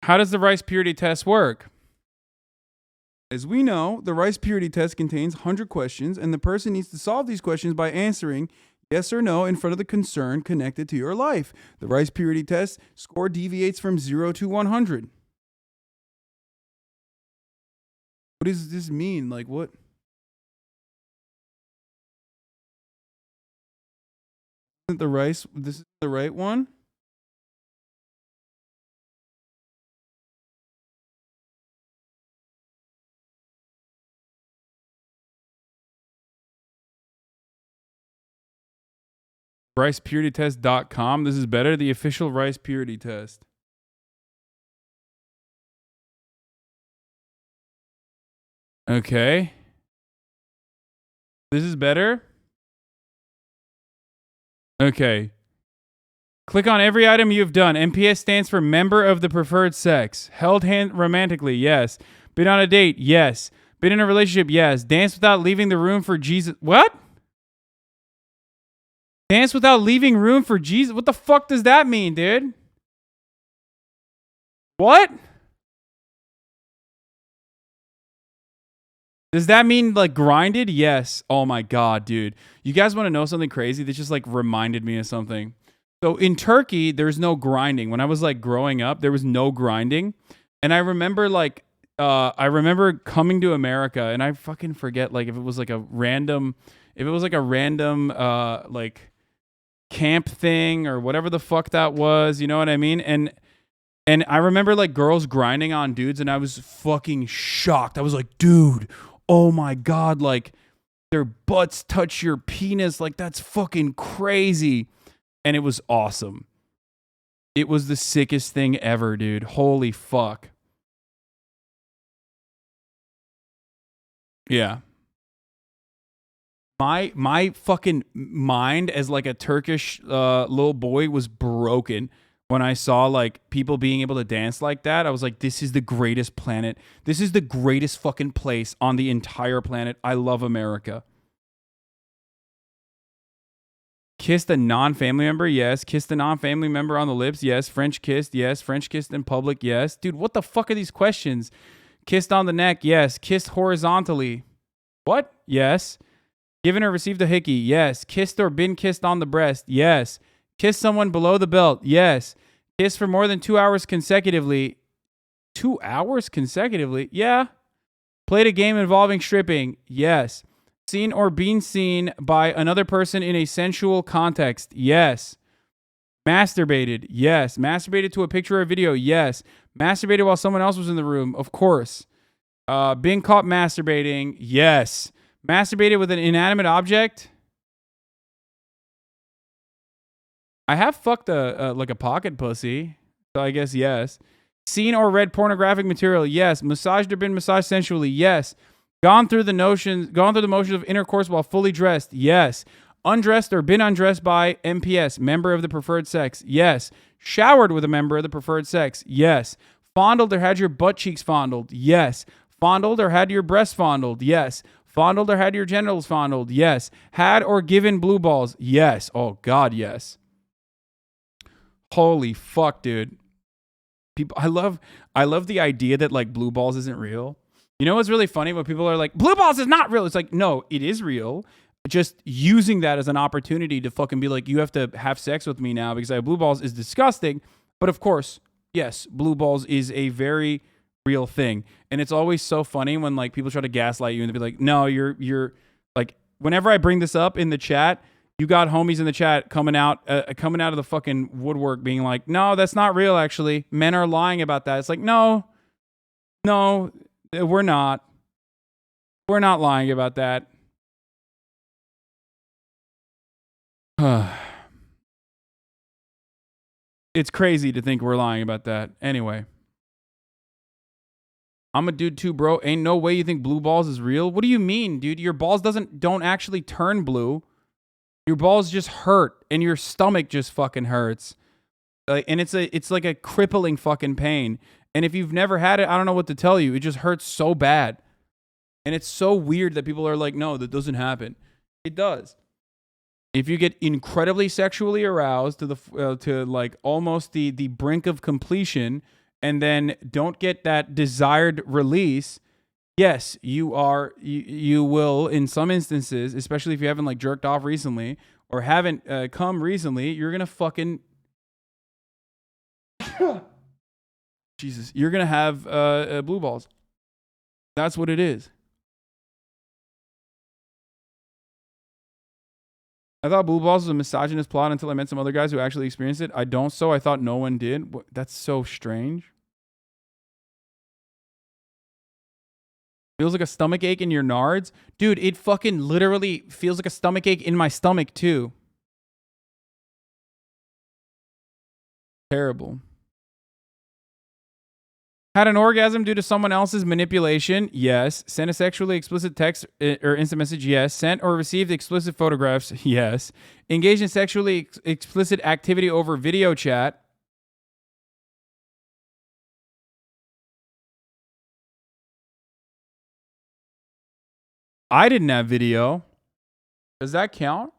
How does the rice purity test work? As we know, the rice purity test contains 100 questions, and the person needs to solve these questions by answering yes or no in front of the concern connected to your life. The rice purity test score deviates from 0 to 100. What does this mean? Like, what? Isn't the rice? This is the right one? RicePurityTest.com. This is better. The official rice purity test. Okay. This is better. Okay. Click on every item you've done. MPS stands for member of the preferred sex. Held hand romantically, yes. Been on a date, yes. Been in a relationship, yes. Dance without leaving the room for Jesus. What? Dance without leaving room for Jesus? What the fuck does that mean, dude? What? Does that mean like grinded? Yes. Oh my God, dude. You guys want to know something crazy? This just like reminded me of something. So in Turkey, there's no grinding. When I was like growing up, there was no grinding. And I remember like, coming to America, and I fucking forget like if it was like a random like camp thing or whatever the fuck that was, you know what I mean? And I remember like girls grinding on dudes, and I was fucking shocked. I was like, dude, oh my God, like their butts touch your penis, like that's fucking crazy. And it was awesome. It was the sickest thing ever, dude. Holy fuck. Yeah. My fucking mind as like a Turkish little boy was broken when I saw like people being able to dance like that. I was like, this is the greatest planet. This is the greatest fucking place on the entire planet. I love America. Kiss the non-family member, yes. Kiss the non-family member on the lips, yes. French kissed, yes. French kissed in public, yes. Dude, what the fuck are these questions? Kissed on the neck, yes. Kissed horizontally. What? Yes. Given or received a hickey, yes. Kissed or been kissed on the breast, yes. Kissed someone below the belt, yes. Kissed for more than 2 hours consecutively. 2 hours consecutively? Yeah. Played a game involving stripping, yes. Seen or been seen by another person in a sensual context, yes. Masturbated, yes. Masturbated to a picture or video, yes. Masturbated while someone else was in the room, of course. Being caught masturbating, yes. Masturbated with an inanimate object. I have fucked like a pocket pussy, so I guess yes. Seen or read pornographic material, yes. Massaged or been massaged sensually, yes. Gone through the motions of intercourse while fully dressed, yes. Undressed or been undressed by MPS, member of the preferred sex, yes. Showered with a member of the preferred sex, yes. Fondled or had your butt cheeks fondled, yes. Fondled or had your breast fondled? Yes. Fondled or had your genitals fondled? Yes. Had or given blue balls? Yes. Oh, God, yes. Holy fuck, dude. People, I love the idea that like blue balls isn't real. You know what's really funny when people are like, blue balls is not real. It's like, no, it is real. Just using that as an opportunity to fucking be like, you have to have sex with me now because I have blue balls is disgusting. But of course, yes, blue balls is a very real thing. And it's always so funny when like people try to gaslight you and they be like, no, you're like, whenever I bring this up in the chat, you got homies in the chat coming out of the fucking woodwork being like, no, that's not real, actually. Men are lying about that. It's like, no, we're not. We're not lying about that. It's crazy to think we're lying about that. Anyway. I'm a dude too, bro. Ain't no way you think blue balls is real. What do you mean, dude? Your balls don't actually turn blue. Your balls just hurt and your stomach just fucking hurts. And it's like a crippling fucking pain. And if you've never had it, I don't know what to tell you. It just hurts so bad. And it's so weird that people are like, no, that doesn't happen. It does. If you get incredibly sexually aroused to like almost the brink of completion and then don't get that desired release, yes, you will in some instances, especially if you haven't like jerked off recently or haven't come recently, you're going to fucking Jesus, you're going to have blue balls. That's what it is. I thought blue balls was a misogynist plot until I met some other guys who actually experienced it. I don't, so I thought no one did. That's so strange. Feels like a stomach ache in your nards? Dude, it fucking literally feels like a stomach ache in my stomach too. Terrible. Had an orgasm due to someone else's manipulation? Yes. Sent a sexually explicit text or instant message? Yes. Sent or received explicit photographs? Yes. Engaged in sexually explicit activity over video chat? I didn't have video. Does that count?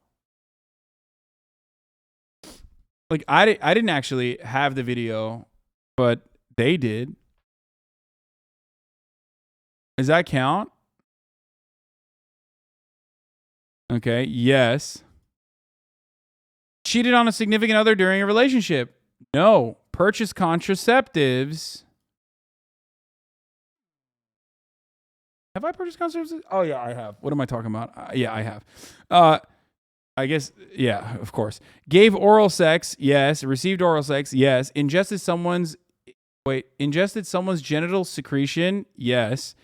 Like, I didn't actually have the video, but they did. Does that count? Okay, yes. Cheated on a significant other during a relationship? No. Purchased contraceptives? Have I purchased contraceptives? Oh, yeah, I have. What am I talking about? Yeah, I have. I guess, yeah, of course. Gave oral sex? Yes. Received oral sex? Yes. Ingested someone's genital secretion? Yes.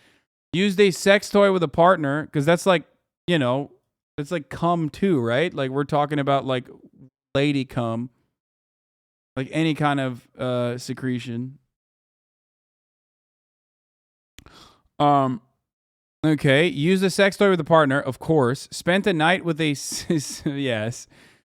Used a sex toy with a partner? Because that's like, you know, it's like cum too, right? Like we're talking about like lady cum. Like any kind of secretion. Okay. Use a sex toy with a partner, of course. Spent a night with a yes.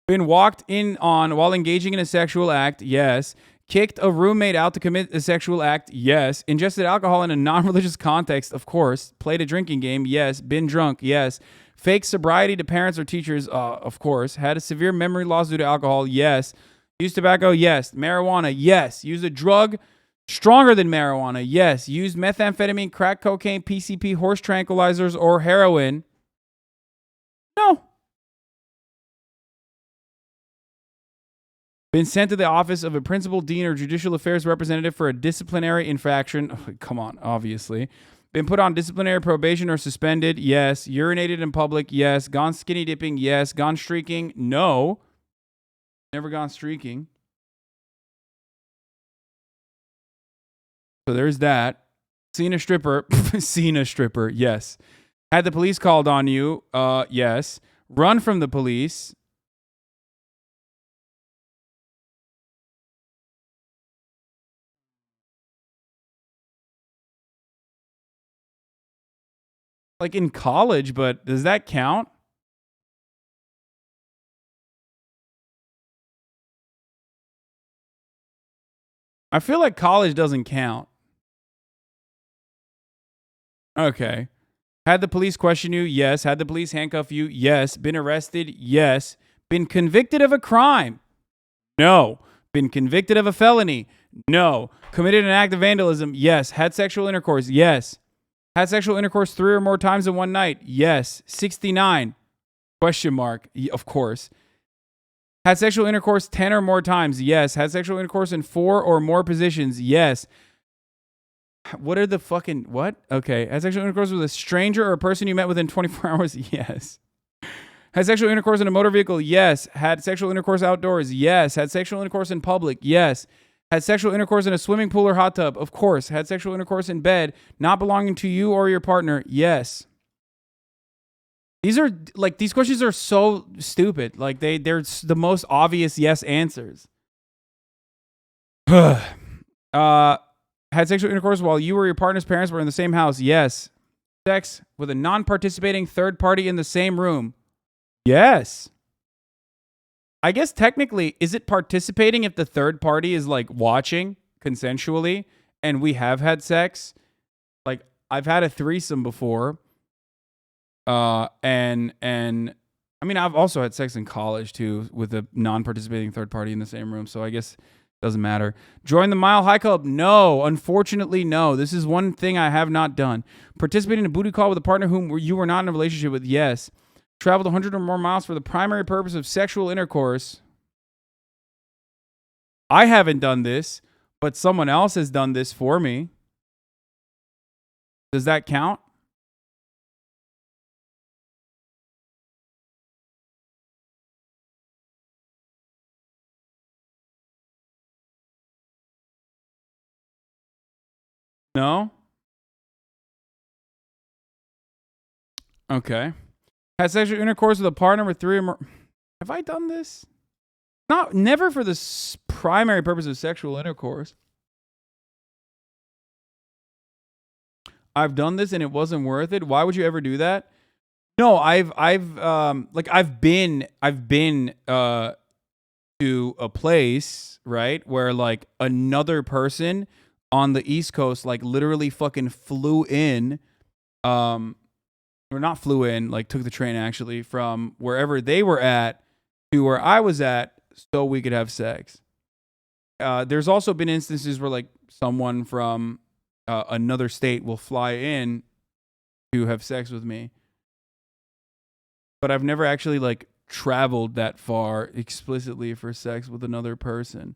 Been walked in on while engaging in a sexual act, yes. Kicked a roommate out to commit a sexual act, yes. Ingested alcohol in a non-religious context, of course. Played a drinking game, yes. Been drunk, yes. Fake sobriety to parents or teachers, of course. Had a severe memory loss due to alcohol, yes. Used tobacco, yes. Marijuana, yes. Used a drug stronger than marijuana, yes. Used methamphetamine, crack cocaine, PCP, horse tranquilizers, or heroin. No. Been sent to the office of a principal, dean, or judicial affairs representative for a disciplinary infraction. Oh, come on, obviously. Been put on disciplinary probation or suspended? Yes. Urinated in public? Yes. Gone skinny dipping? Yes. Gone streaking? No. Never gone streaking. So there's that. Seen a stripper? Seen a stripper? Yes. Had the police called on you? Yes. Run from the police? Like in college, but does that count? I feel like college doesn't count. Okay. Had the police question you? Yes. Had the police handcuff you? Yes. Been arrested? Yes. Been convicted of a crime? No. Been convicted of a felony? No. Committed an act of vandalism? Yes. Had sexual intercourse? Yes. Had sexual intercourse 3 or more times in one night? Yes. 69. Question mark. Of course. Had sexual intercourse 10 or more times? Yes. Had sexual intercourse in 4 or more positions? Yes. What are the fucking what? Okay. Had sexual intercourse with a stranger or a person you met within 24 hours? Yes. Had sexual intercourse in a motor vehicle? Yes. Had sexual intercourse outdoors? Yes. Had sexual intercourse in public? Yes. Had sexual intercourse in a swimming pool or hot tub? Of course. Had sexual intercourse in bed, not belonging to you or your partner? Yes. These are like these questions are so stupid. Like they're the most obvious yes answers. Had sexual intercourse while you or your partner's parents were in the same house? Yes. Sex with a non-participating third party in the same room? Yes. I guess technically, is it participating if the third party is like watching consensually and we have had sex? Like I've had a threesome before. And I mean, I've also had sex in college too with a non-participating third party in the same room. So I guess it doesn't matter. Join the Mile High Club? No, unfortunately, no. This is one thing I have not done. Participate in a booty call with a partner whom you were not in a relationship with? Yes. Traveled 100 or more miles for the primary purpose of sexual intercourse? I haven't done this, but someone else has done this for me. Does that count? No? Okay. Had sexual intercourse with a partner with 3 or more. Have I done this? Never for the primary purpose of sexual intercourse. I've done this and it wasn't worth it. Why would you ever do that? No, I've been to a place, right, where like another person on the East Coast like literally fucking flew in or not flew in, like took the train actually from wherever they were at to where I was at so we could have sex. There's also been instances where like someone from another state will fly in to have sex with me. But I've never actually like traveled that far explicitly for sex with another person.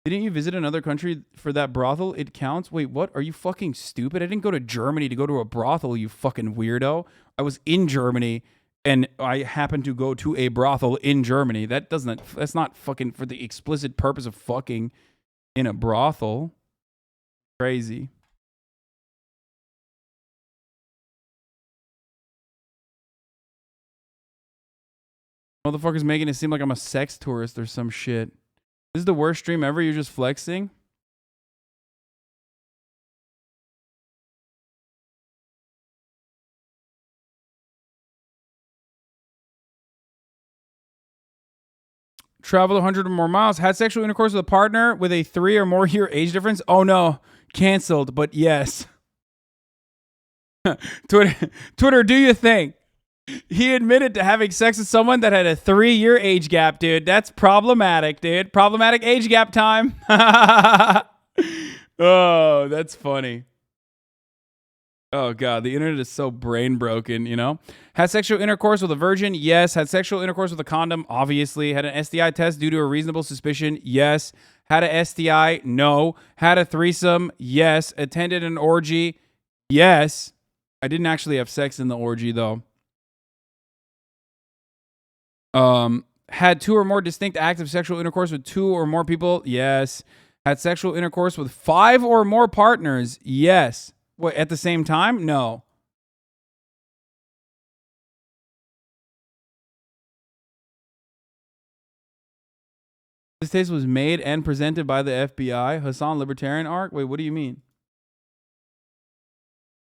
Didn't you visit another country for that brothel? It counts? Wait, what? Are you fucking stupid? I didn't go to Germany to go to a brothel, you fucking weirdo. I was in Germany and I happened to go to a brothel in Germany. That's not fucking for the explicit purpose of fucking in a brothel. Crazy. Motherfuckers making it seem like I'm a sex tourist or some shit. This is the worst stream ever. You're just flexing. Traveled 100 or more miles. Had sexual intercourse with a partner with a 3 or more year age difference. Oh no, canceled. But yes. Twitter, do you think? He admitted to having sex with someone that had a 3-year age gap, dude. That's problematic, dude. Problematic age gap time. Oh, that's funny. Oh, God. The internet is so brain broken, you know? Had sexual intercourse with a virgin? Yes. Had sexual intercourse with a condom? Obviously. Had an STI test due to a reasonable suspicion? Yes. Had a STI? No. Had a threesome? Yes. Attended an orgy? Yes. I didn't actually have sex in the orgy, though. Had 2 or more distinct acts of sexual intercourse with 2 or more people? Yes. Had sexual intercourse with 5 or more partners? Yes. What, at the same time? No. This case was made and presented by the FBI. Hassan Libertarian arc? Wait, what do you mean?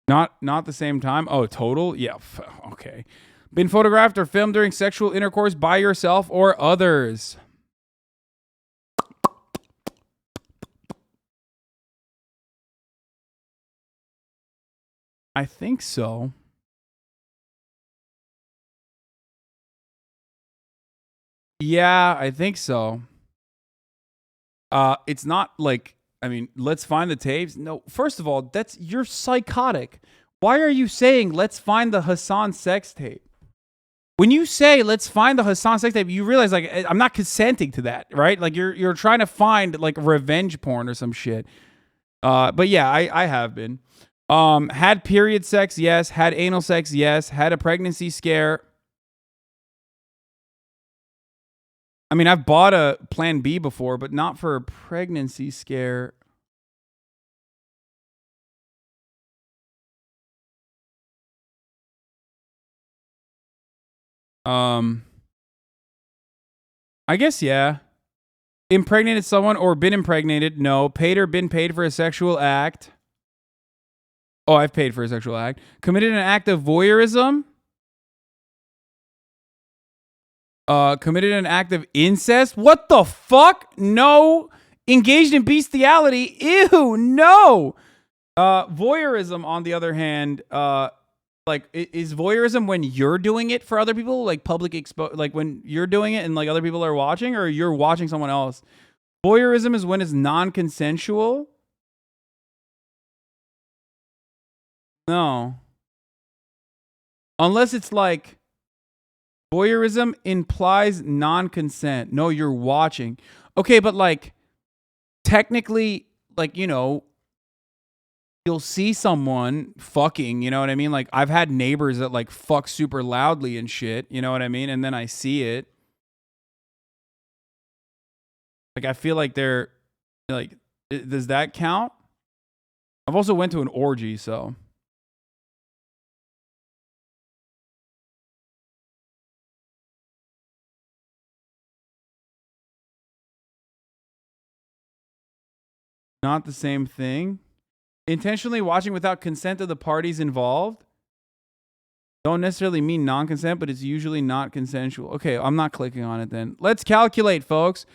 Not the same time? Oh, total? Yeah, okay. Been photographed or filmed during sexual intercourse by yourself or others? I think so. Yeah, I think so. It's not like, I mean, let's find the tapes. No, first of all, you're psychotic. Why are you saying let's find the Hassan sex tape? When you say let's find the Hassan sex tape, you realize like I'm not consenting to that, right? Like you're trying to find like revenge porn or some shit. But yeah, I have been. Had period sex, yes. Had anal sex, yes. Had a pregnancy scare. I mean, I've bought a Plan B before, but not for a pregnancy scare. I guess yeah. Impregnated someone or been impregnated? No. Paid or been paid for a sexual act? Oh, I've paid for a sexual act. Committed an act of voyeurism? Committed an act of incest? What the fuck? No. Engaged in bestiality? Ew, no. Voyeurism, on the other hand, like is voyeurism when you're doing it for other people, like public like when you're doing it and like other people are watching, or you're watching someone else? Voyeurism is when it's non-consensual. No, unless it's like voyeurism implies non-consent. No, you're watching. Okay, but like technically, like, you know, you'll see someone fucking, you know what I mean? Like I've had neighbors that like fuck super loudly and shit, you know what I mean? And then I see it. Like I feel like they're like, does that count? I've also went to an orgy, so not the same thing. Intentionally watching without consent of the parties involved don't necessarily mean non-consent, but it's usually not consensual. Okay, I'm not clicking on it then. Let's calculate, folks.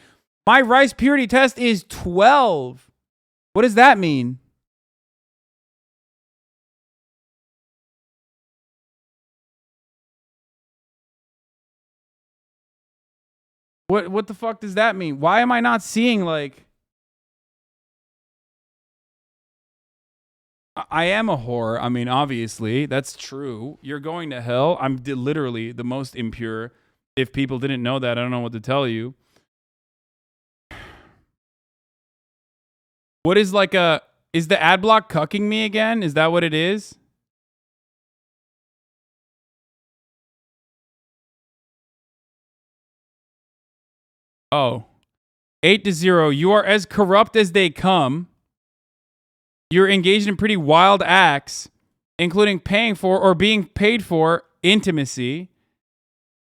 My rice purity test is 12. What does that mean? What the fuck does that mean? Why am I not seeing like I am a whore. I mean, obviously, that's true. You're going to hell. I'm literally the most impure. If people didn't know that, I don't know what to tell you. What is like a is the ad block cucking me again? Is that what it is? Oh. 8-0. You are as corrupt as they come. You're engaged in pretty wild acts, including paying for or being paid for intimacy.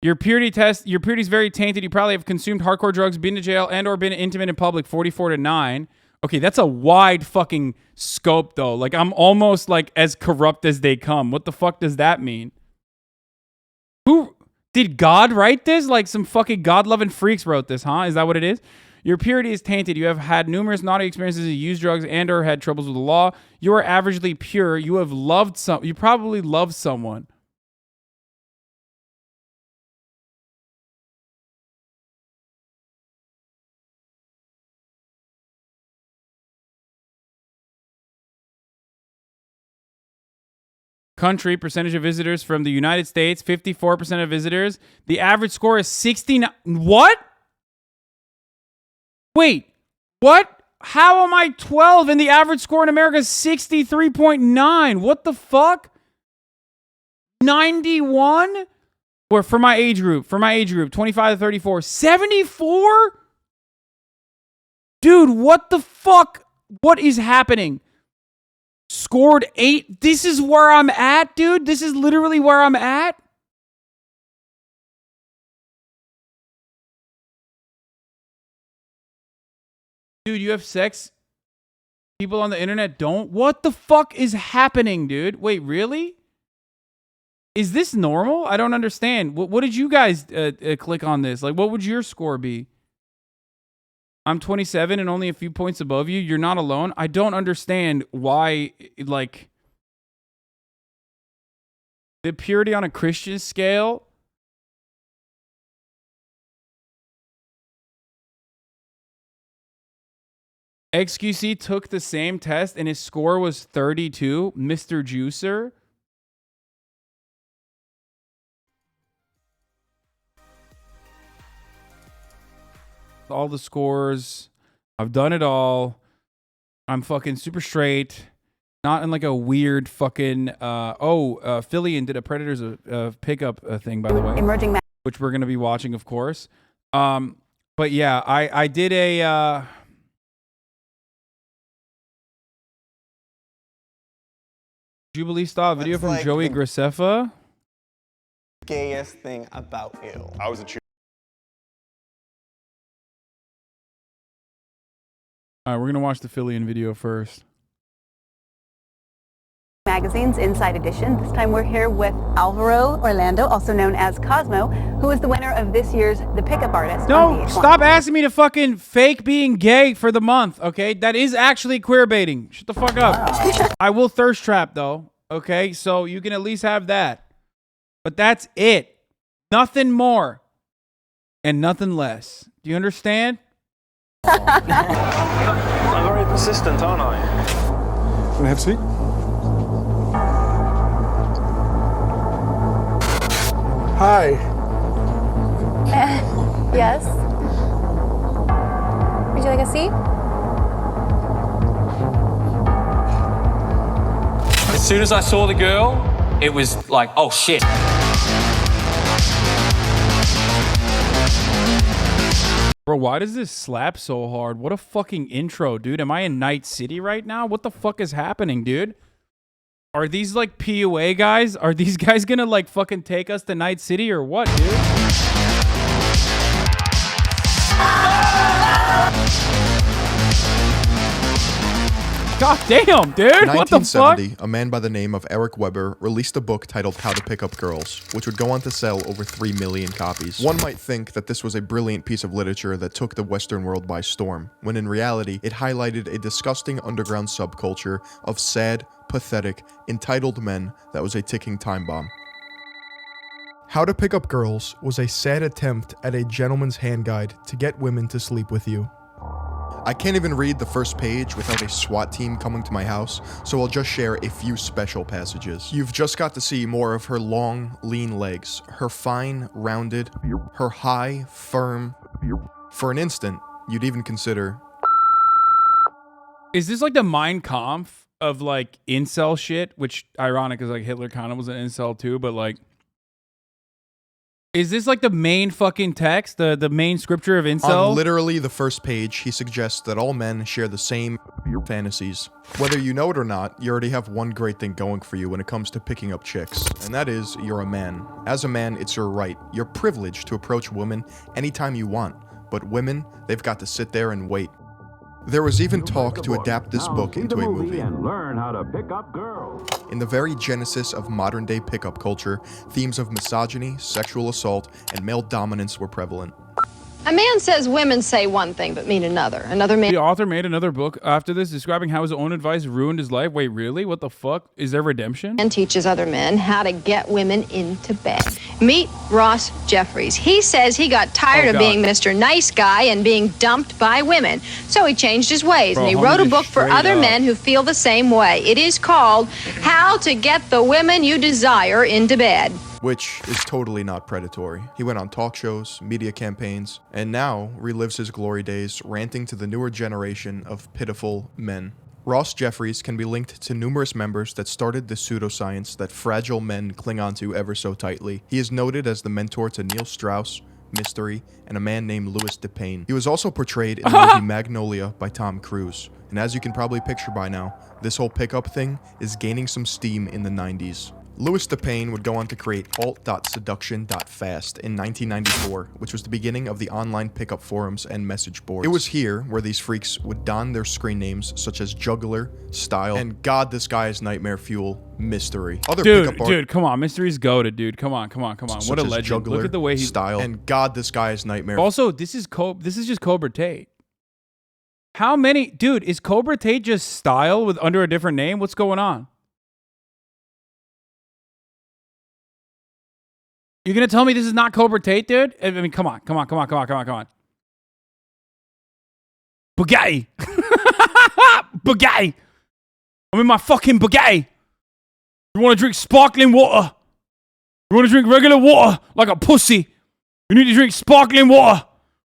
Your purity is very tainted. You probably have consumed hardcore drugs, been to jail, and or been intimate in public. 44-9. Okay, that's a wide fucking scope, though. Like, I'm almost like as corrupt as they come. What the fuck does that mean? Who did God write this? Like some fucking God-loving freaks wrote this, huh? Is that what it is? Your purity is tainted. You have had numerous naughty experiences. You used drugs and or had troubles with the law. You are averagely pure. You have loved some. You probably loved someone. Country, percentage of visitors from the United States, 54% of visitors. The average score is 69. What? Wait, what? How am I 12 and the average score in America is 63.9? What the fuck? 91? Or for my age group, 25 to 34, 74? Dude, what the fuck? What is happening? Scored 8. This is where I'm at, dude. This is literally where I'm at. Dude, you have sex? People on the internet don't? What the fuck is happening, dude? Wait, really? Is this normal? I don't understand. What did you guys click on this? Like, what would your score be? I'm 27 and only a few points above you. You're not alone. I don't understand why, like, The purity on a Christian scale. XQC took the same test and his score was 32. Mr. Juicer. All the scores. I've done it all. I'm fucking super straight. Not in like a weird fucking Philly and did a Predators pickup thing, by the way. Emerging which we're gonna be watching, of course. But yeah, I did a Jubilee style video from like Joey Graceffa. Gayest thing about you. I was a cheer. All right, we're gonna watch the Philly video first. Magazine's Inside Edition. This time we're here with Alvaro Orlando, also known as Cosmo, who is the winner of this year's The Pickup Artist. No, stop asking me to fucking fake being gay for the month, okay? That is actually queer baiting. Shut the fuck up. Wow. I will thirst trap though, okay? So you can at least have that. But that's it. Nothing more and nothing less. Do you understand? I'm very persistent, aren't I? Can I have a seat? Hi. Yes. Would you like a seat? As soon as I saw the girl, it was like, oh shit. Bro, why does this slap so hard? What a fucking intro, dude. Am I in Night City right now? What the fuck is happening, dude? Are these like PUA guys? Are these guys gonna like fucking take us to Night City or what, dude? God damn, dude. What the fuck? In 1970, a man by the name of Eric Weber released a book titled How to Pick Up Girls, which would go on to sell over 3 million copies. One might think that this was a brilliant piece of literature that took the Western world by storm, when in reality, it highlighted a disgusting underground subculture of sad, pathetic, entitled men that was a ticking time bomb. How to Pick Up Girls was a sad attempt at a gentleman's hand guide to get women to sleep with you. I can't even read the first page without a SWAT team coming to my house, so I'll just share a few special passages. You've just got to see more of her long, lean legs, her fine, rounded, her high, firm. For an instant, you'd even consider... Is this like the Mein Kampf of like incel shit? Which, ironic, is like Hitler kind of was an incel too, but like... Is this like the main fucking text, the main scripture of incel? On literally the first page, he suggests that all men share the same fantasies. Whether you know it or not, you already have one great thing going for you when it comes to picking up chicks, and that is, you're a man. As a man, it's your right, your privilege to approach women anytime you want, but women, they've got to sit there and wait. There was even talk to adapt this book into a movie. And learn how to pick up girls. In the very genesis of modern-day pickup culture, themes of misogyny, sexual assault, and male dominance were prevalent. A man says women say one thing but mean another. Another man. The author made another book after this describing how his own advice ruined his life. Wait, really? What the fuck? Is there redemption? And teaches other men how to get women into bed. Meet Ross Jeffries. He says he got tired of being Mr. Nice Guy and being dumped by women. So he changed his ways, and he wrote a book for other men who feel the same way. It is called How to Get the Women You Desire into Bed. Which is totally not predatory. He went on talk shows, media campaigns, and now relives his glory days ranting to the newer generation of pitiful men. Ross Jeffries can be linked to numerous members that started the pseudoscience that fragile men cling onto ever so tightly. He is noted as the mentor to Neil Strauss, Mystery, and a man named Louis DePayne. He was also portrayed in the movie Magnolia by Tom Cruise. And as you can probably picture by now, this whole pickup thing is gaining some steam in the 90s. Louis DePayne would go on to create alt.seduction.fast in 1994, which was the beginning of the online pickup forums and message boards. It was here where these freaks would don their screen names such as Juggler, Style, and God, this guy is nightmare fuel, Mystery. Other dude, come on, Mystery's goated, dude. Come on. What a legend. Juggler, look at the way he Style, and God, this guy is nightmare. Also, this is just Cobra Tate. How many, dude? Is Cobra Tate just Style with under a different name? What's going on? You're gonna tell me this is not Cobra Tate, dude? I mean, come on. Bugatti. Bugatti. I'm in my fucking Bugatti. You want to drink sparkling water? You want to drink regular water like a pussy? You need to drink sparkling water.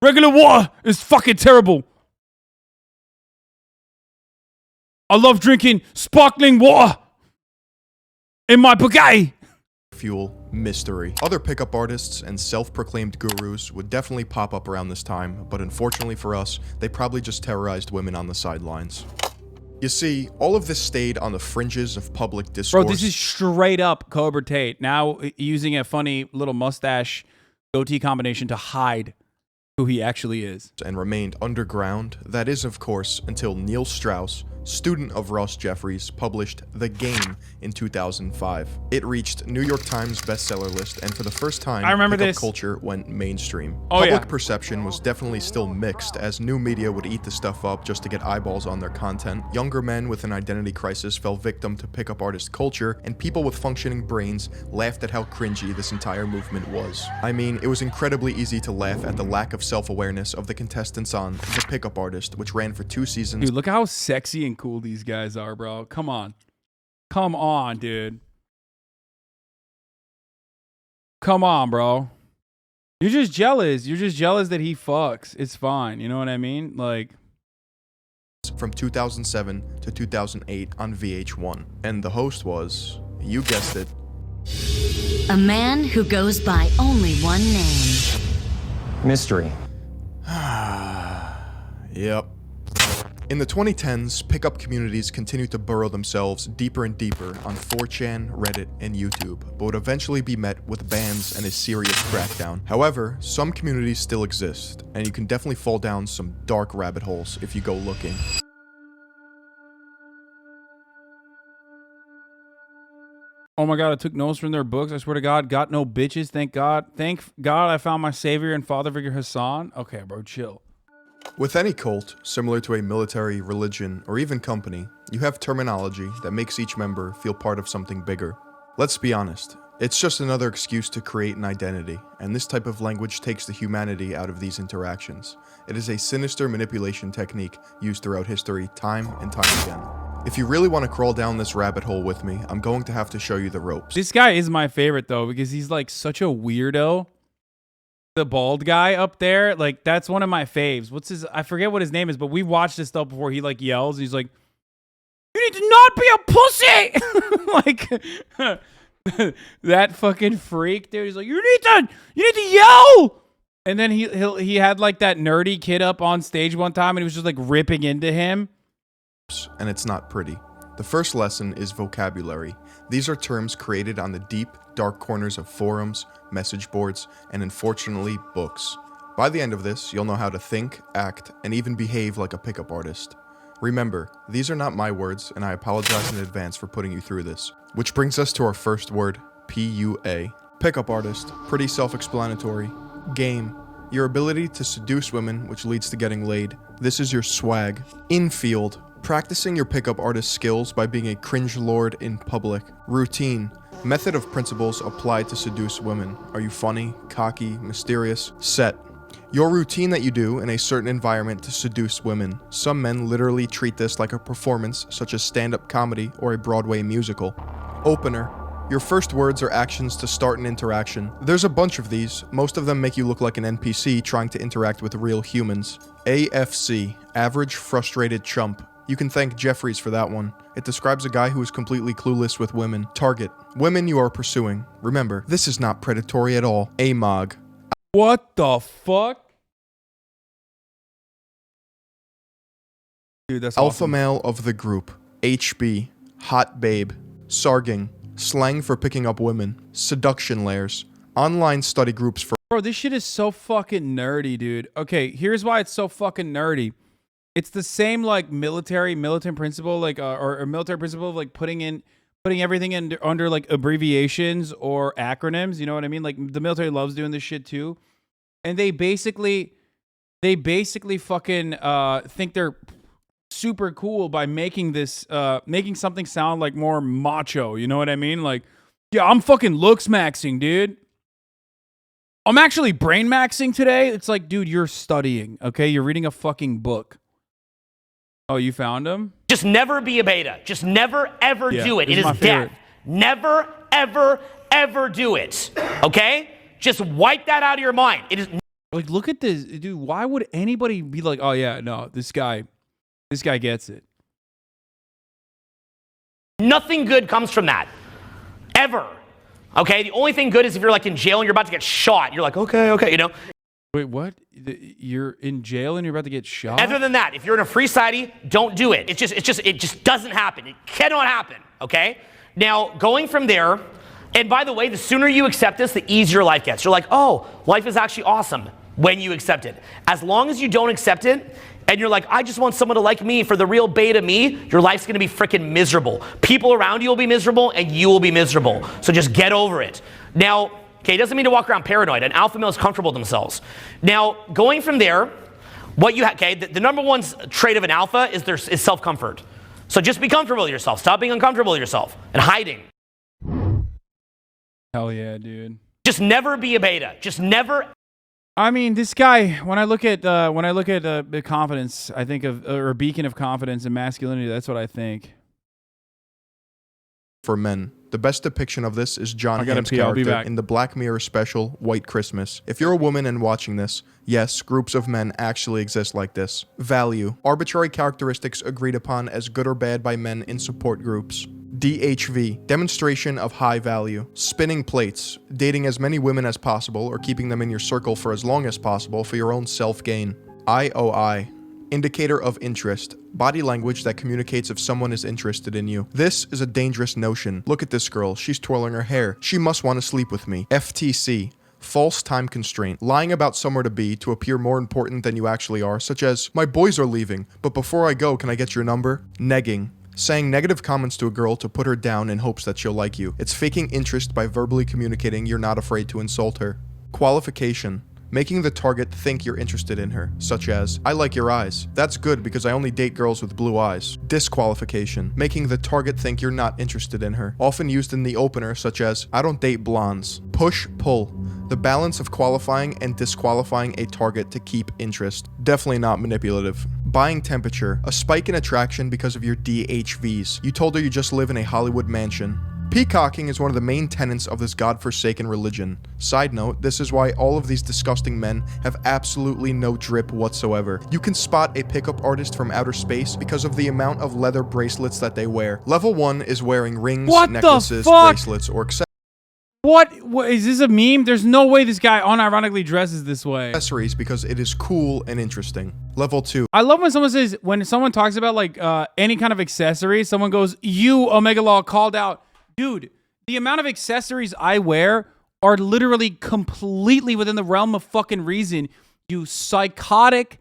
Regular water is fucking terrible. I love drinking sparkling water in my Bugatti. Fuel mystery. Other pickup artists and self-proclaimed gurus would definitely pop up around this time, but unfortunately for us, they probably just terrorized women on the sidelines. You see, all of this stayed on the fringes of public discourse. Bro, this is straight up Cobra Tate. Now using a funny little mustache goatee combination to hide who he actually is. And remained underground. That is, of course, until Neil Strauss, student of Ross Jeffries, published The Game in 2005. It reached New York Times bestseller list, and for the first time, I remember pickup this. culture went mainstream. Oh, Public yeah. perception was definitely still mixed, as new media would eat the stuff up just to get eyeballs on their content. Younger men with an identity crisis fell victim to pickup artist culture, and people with functioning brains laughed at how cringy this entire movement was. I mean, it was incredibly easy to laugh at the lack of self-awareness of the contestants on The Pickup Artist, which ran for 2 seasons. Dude, look how sexy and cool these guys are, bro. Come on. Come on, dude. Come on, bro. You're just jealous. You're just jealous that he fucks. It's fine. You know what I mean? Like, from 2007 to 2008 on VH1. And the host was, you guessed it, a man who goes by only one name. Mystery. Yep. In the 2010s, pickup communities continued to burrow themselves deeper and deeper on 4chan, Reddit, and YouTube, but would eventually be met with bans and a serious crackdown. However, some communities still exist, and you can definitely fall down some dark rabbit holes if you go looking. oh my God, I took notes from their books. I swear to God, got no bitches. Thank God. Thank God I found my savior and father figure Hassan. Okay, bro, chill. With any cult, similar to a military, religion, or even company, you have terminology that makes each member feel part of something bigger. Let's be honest, it's just another excuse to create an identity, and this type of language takes the humanity out of these interactions. It is a sinister manipulation technique used throughout history, time and time again. If you really want to crawl down this rabbit hole with me, I'm going to have to show you the ropes. This guy is my favorite, though, because he's like such a weirdo. The bald guy up there, like, that's one of my faves. What's his, I forget what his name is, but we watched this stuff before. He like yells. He's like, you need to not be a pussy. Like, that fucking freak, dude. He's like, you need to yell. And then he had like that nerdy kid up on stage one time, and he was just like ripping into him. And it's not pretty. The first lesson is vocabulary. These are terms created on the deep, dark corners of forums, message boards, and unfortunately, books. By the end of this, you'll know how to think, act, and even behave like a pickup artist. Remember, these are not my words, and I apologize in advance for putting you through this. Which brings us to our first word, P-U-A. Pickup artist, pretty self-explanatory. Game, your ability to seduce women, which leads to getting laid. This is your swag. Infield, practicing your pickup artist skills by being a cringe lord in public. Routine, method of principles applied to seduce women. Are you funny, cocky, mysterious? Set, your routine that you do in a certain environment to seduce women. Some men literally treat this like a performance, such as stand-up comedy or a Broadway musical. Opener, your first words or actions to start an interaction. There's a bunch of these. Most of them make you look like an NPC trying to interact with real humans. AFC, average frustrated chump. You can thank Jeffries for that one. It describes a guy who is completely clueless with women. Target, women you are pursuing. Remember, this is not predatory at all. AMOG. What the fuck? Dude, that's Alpha awesome. male of the group. HB, hot babe. Sarging, slang for picking up women. Seduction layers, online study groups for... Bro, this shit is so fucking nerdy, dude. Okay, here's why it's so fucking nerdy. It's the same like militant principle, like or military principle of like putting everything under like abbreviations or acronyms. You know what I mean? Like the military loves doing this shit too, and they basically fucking think they're super cool by making this making something sound like more macho. You know what I mean? Like, yeah, I'm fucking looks maxing, dude. I'm actually brain maxing today. It's like, dude, you're studying, okay? You're reading a fucking book. Oh, you found him? Just never be a beta. Just never, ever do it. It is favorite. death. Never, ever, ever do it. Okay? Just wipe that out of your mind. It is. Like, look at this. Dude, why would anybody be like, oh, yeah, no, this guy gets it. Nothing good comes from that. Ever. Okay? The only thing good is if you're like in jail and you're about to get shot. You're like, okay, you know? Wait, what? You're in jail and you're about to get shot? Other than that, if you're in a free society, don't do it. It just doesn't happen. It cannot happen. Okay? Now, going from there, and by the way, the sooner you accept this, the easier life gets. You're like, oh, life is actually awesome when you accept it. As long as you don't accept it, and you're like, I just want someone to like me for the real beta me, your life's gonna be freaking miserable. People around you will be miserable, and you will be miserable. So just get over it. Now, okay, it doesn't mean to walk around paranoid. An alpha male is comfortable with themselves. Now, going from there, what you okay, the number one trait of an alpha is self-comfort. So just be comfortable with yourself. Stop being uncomfortable with yourself and hiding. Hell yeah, dude. Just never be a beta. Just never. I mean, this guy. When I look at the confidence, I think of or a beacon of confidence and masculinity. That's what I think. For men, the best depiction of this is John Hamm's character in the Black Mirror special White Christmas. If you're a woman and watching this, yes, groups of men actually exist like this. Value, arbitrary characteristics agreed upon as good or bad by men in support groups. DHV, demonstration of high value. Spinning plates, dating as many women as possible or keeping them in your circle for as long as possible for your own self-gain. IOI, indicator of interest, body language that communicates if someone is interested in you. This is a dangerous notion. Look at this girl, she's twirling her hair. She must want to sleep with me. FTC, false time constraint, lying about somewhere to be to appear more important than you actually are, such as, my boys are leaving, but before I go, can I get your number? Negging, saying negative comments to a girl to put her down in hopes that she'll like you. It's faking interest by verbally communicating you're not afraid to insult her. Qualification, making the target think you're interested in her, such as, I like your eyes. That's good because I only date girls with blue eyes. Disqualification, making the target think you're not interested in her, often used in the opener, such as, I don't date blondes. Push-pull, the balance of qualifying and disqualifying a target to keep interest. Definitely not manipulative. Buying temperature, a spike in attraction because of your DHVs. You told her you just live in a Hollywood mansion. Peacocking is one of the main tenets of this godforsaken religion. Side note, this is why all of these disgusting men have absolutely no drip whatsoever. You can spot a pickup artist from outer space because of the amount of leather bracelets that they wear. Level 1 is wearing rings, necklaces, bracelets, or accessories. What is this a meme? There's no way this guy unironically dresses this way. Accessories because it is cool and interesting. Level 2. I love when someone talks about like any kind of accessory, someone goes, you Omega Law called out. Dude, the amount of accessories I wear are literally completely within the realm of fucking reason. You psychotic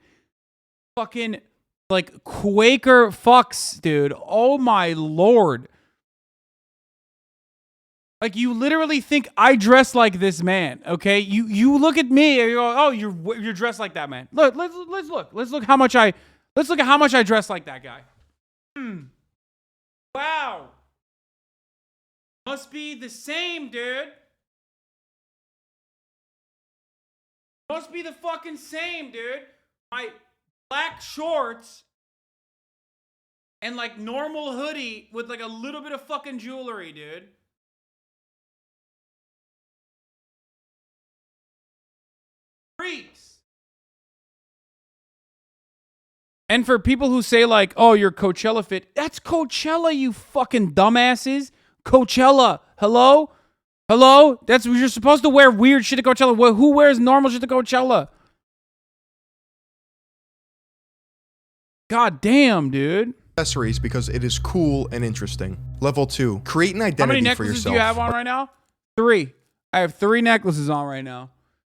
fucking like Quaker fucks, dude. Oh my Lord. Like, you literally think I dress like this man, okay? You look at me and you go, oh, you're dressed like that man. Look, let's look. Let's look at how much I dress like that guy. Wow. Must be the same, dude. Must be the fucking same, dude. My black shorts and like normal hoodie with like a little bit of fucking jewelry, dude. Freaks. And for people who say like, oh, you're Coachella fit, that's Coachella, you fucking dumbasses. Coachella. Hello? That's you're supposed to wear weird shit to Coachella. Who wears normal shit to Coachella? God damn, dude. Accessories because it is cool and interesting. Level 2. Create an identity for yourself. How many necklaces do you have on right now? 3. I have 3 necklaces on right now.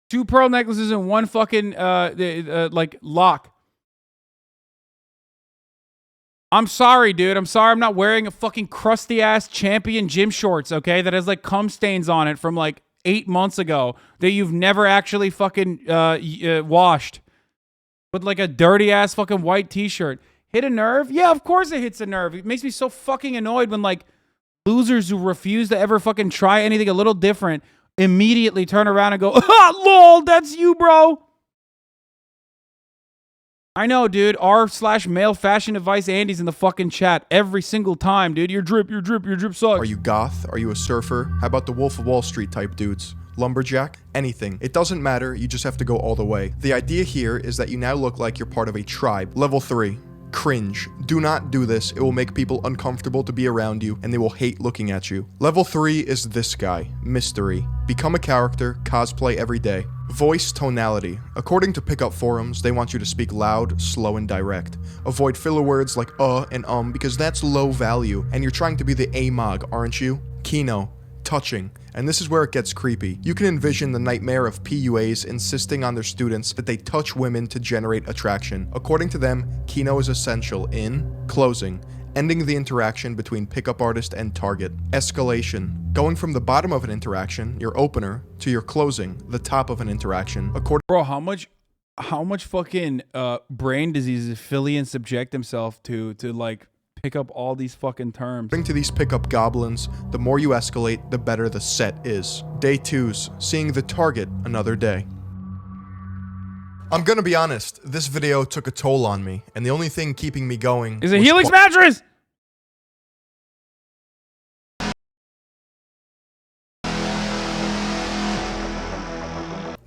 2 pearl necklaces and 1 fucking like lock. I'm sorry, dude. I'm sorry I'm not wearing a fucking crusty ass Champion gym shorts, okay? That has like cum stains on it from like 8 months ago that you've never actually fucking washed. With like a dirty ass fucking white t-shirt. Hit a nerve? Yeah, of course it hits a nerve. It makes me so fucking annoyed when like losers who refuse to ever fucking try anything a little different immediately turn around and go, ah, lol, that's you, bro. I know, dude. r/male fashion advice Andy's in the fucking chat every single time, dude. Your drip sucks. Are you goth? Are you a surfer? How about the Wolf of Wall Street type dudes? Lumberjack? Anything. It doesn't matter, you just have to go all the way. The idea here is that you now look like you're part of a tribe. Level 3. Cringe. Do not do this. It will make people uncomfortable to be around you, and they will hate looking at you. Level 3 is this guy. Mystery. Become a character, cosplay every day. Voice tonality. According to pickup forums, they want you to speak loud, slow, and direct. Avoid filler words like and because that's low value, and you're trying to be the AMOG, aren't you? Kino. Touching. And this is where it gets creepy. You can envision the nightmare of PUAs insisting on their students that they touch women to generate attraction. According to them, Kino is essential in closing, ending the interaction between pickup artist and target. Escalation. Going from the bottom of an interaction, your opener, to your closing, the top of an interaction. Bro, how much fucking brain diseases Phillian subject himself to like pick up all these fucking terms. According to these pickup goblins, the more you escalate, the better the set is. Day 2's seeing the target another day. I'm gonna be honest, this video took a toll on me, and the only thing keeping me going is a Helix mattress!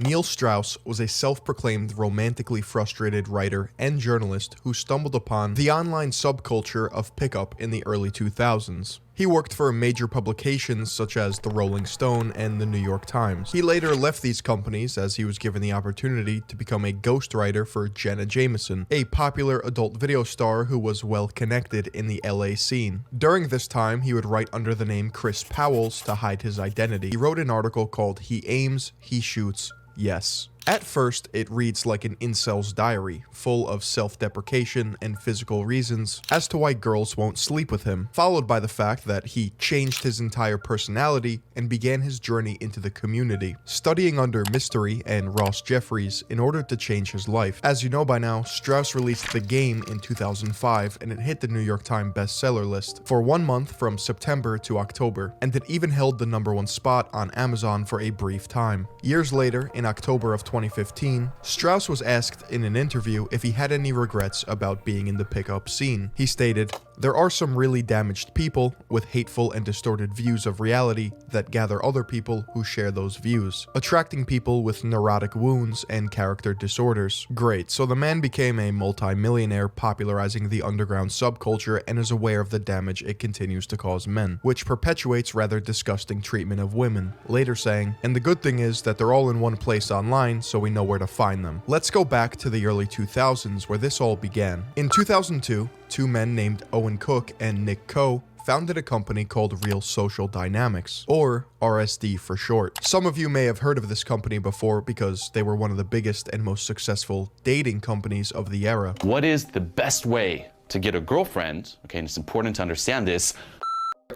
Neil Strauss was a self-proclaimed romantically frustrated writer and journalist who stumbled upon the online subculture of pickup in the early 2000s. He worked for major publications such as the Rolling Stone and the New York Times. He later left these companies as he was given the opportunity to become a ghostwriter for Jenna Jameson, a popular adult video star who was well connected in the LA scene. During this time, he would write under the name Chris Powells to hide his identity. He wrote an article called He Aims, He Shoots, Yes. At first, it reads like an incel's diary, full of self-deprecation and physical reasons as to why girls won't sleep with him, followed by the fact that he changed his entire personality and began his journey into the community, studying under Mystery and Ross Jeffries in order to change his life. As you know by now, Strauss released The Game in 2005, and it hit the New York Times bestseller list for 1 month from September to October, and it even held the #1 spot on Amazon for a brief time. Years later, in October of 2015, Strauss was asked in an interview if he had any regrets about being in the pickup scene. He stated, "There are some really damaged people with hateful and distorted views of reality that gather other people who share those views, attracting people with neurotic wounds and character disorders." Great, so the man became a multi-millionaire popularizing the underground subculture and is aware of the damage it continues to cause men, which perpetuates rather disgusting treatment of women, later saying, "And the good thing is that they're all in one place online, so we know where to find them." Let's go back to the early 2000s where this all began. In 2002, two men named Owen Cook and Nick Coe founded a company called Real Social Dynamics, or RSD for short. Some of you may have heard of this company before because they were one of the biggest and most successful dating companies of the era. What is the best way to get a girlfriend? Okay, and it's important to understand this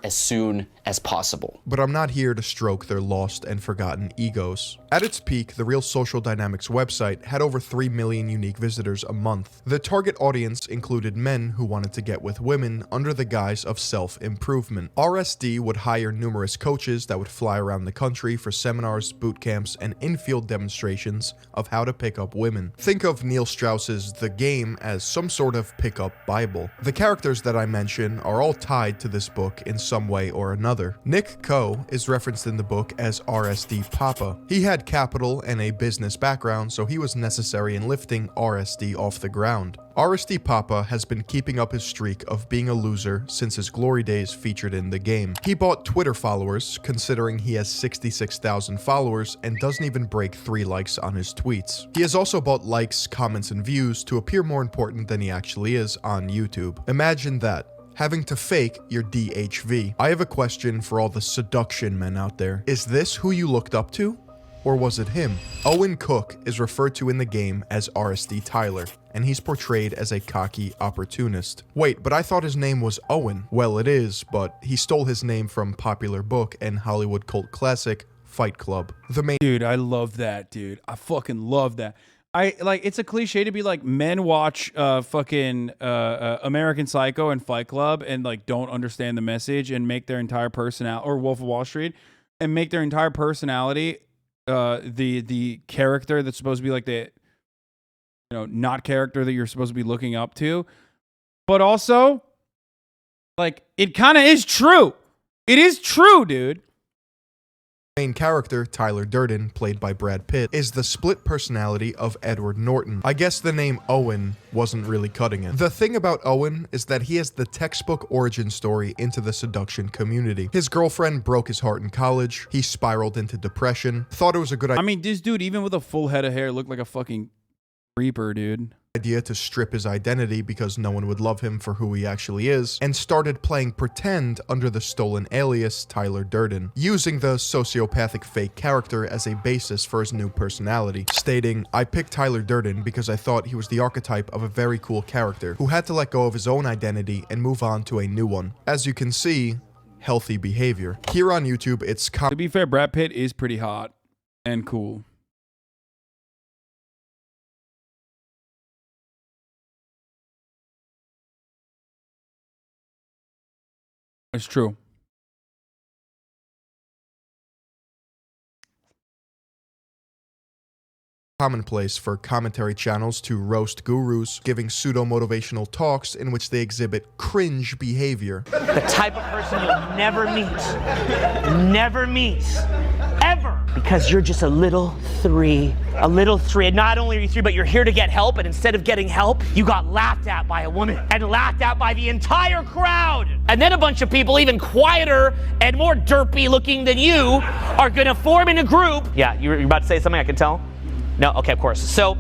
as soon as possible. But I'm not here to stroke their lost and forgotten egos. At its peak, the Real Social Dynamics website had over 3 million unique visitors a month. The target audience included men who wanted to get with women under the guise of self-improvement. RSD would hire numerous coaches that would fly around the country for seminars, boot camps, and in-field demonstrations of how to pick up women. Think of Neil Strauss's The Game as some sort of pickup Bible. The characters that I mention are all tied to this book in some way or another. Nick Coe is referenced in the book as RSD Papa. He had capital and a business background, so he was necessary in lifting RSD off the ground. RSD Papa has been keeping up his streak of being a loser since his glory days featured in The Game. He bought Twitter followers, considering he has 66,000 followers and doesn't even break 3 likes on his tweets. He has also bought likes, comments, and views to appear more important than he actually is on YouTube. Imagine that. Having to fake your DHV. I have a question for all the seduction men out there. Is this who you looked up to? Or was it him? Owen Cook is referred to in The Game as RSD Tyler, and he's portrayed as a cocky opportunist. Wait, but I thought his name was Owen. Well, it is, but he stole his name from popular book and Hollywood cult classic Fight Club. Dude, I love that, dude. I fucking love that. It's a cliche to be like, men watch fucking American Psycho and Fight Club and like don't understand the message and make their entire personality, or Wolf of Wall Street, and make their entire personality the character that's supposed to be like the not character that you're supposed to be looking up to, but also like it kind of is true. It is true, dude. Main character, Tyler Durden, played by Brad Pitt, is the split personality of Edward Norton. I guess the name Owen wasn't really cutting it. The thing about Owen is that he has the textbook origin story into the seduction community. His girlfriend broke his heart in college, he spiraled into depression, thought it was a good idea. I mean, this dude, even with a full head of hair, looked like a fucking creeper, dude. Idea to strip his identity because no one would love him for who he actually is, and started playing pretend under the stolen alias Tyler Durden, using the sociopathic fake character as a basis for his new personality, stating, "I picked Tyler Durden because I thought he was the archetype of a very cool character who had to let go of his own identity and move on to a new one." As you can see, healthy behavior. Here on YouTube, it's to be fair, Brad Pitt is pretty hot and cool. It's true. Commonplace for commentary channels to roast gurus, giving pseudo-motivational talks in which they exhibit cringe behavior. The type of person you'll never meet, ever, because you're just a little three. And not only are you three, but you're here to get help, and instead of getting help, you got laughed at by a woman, and laughed at by the entire crowd. And then a bunch of people, even quieter and more derpy looking than you, are gonna form in a group. Yeah, you're about to say something, I can tell? No? Okay, of course. So,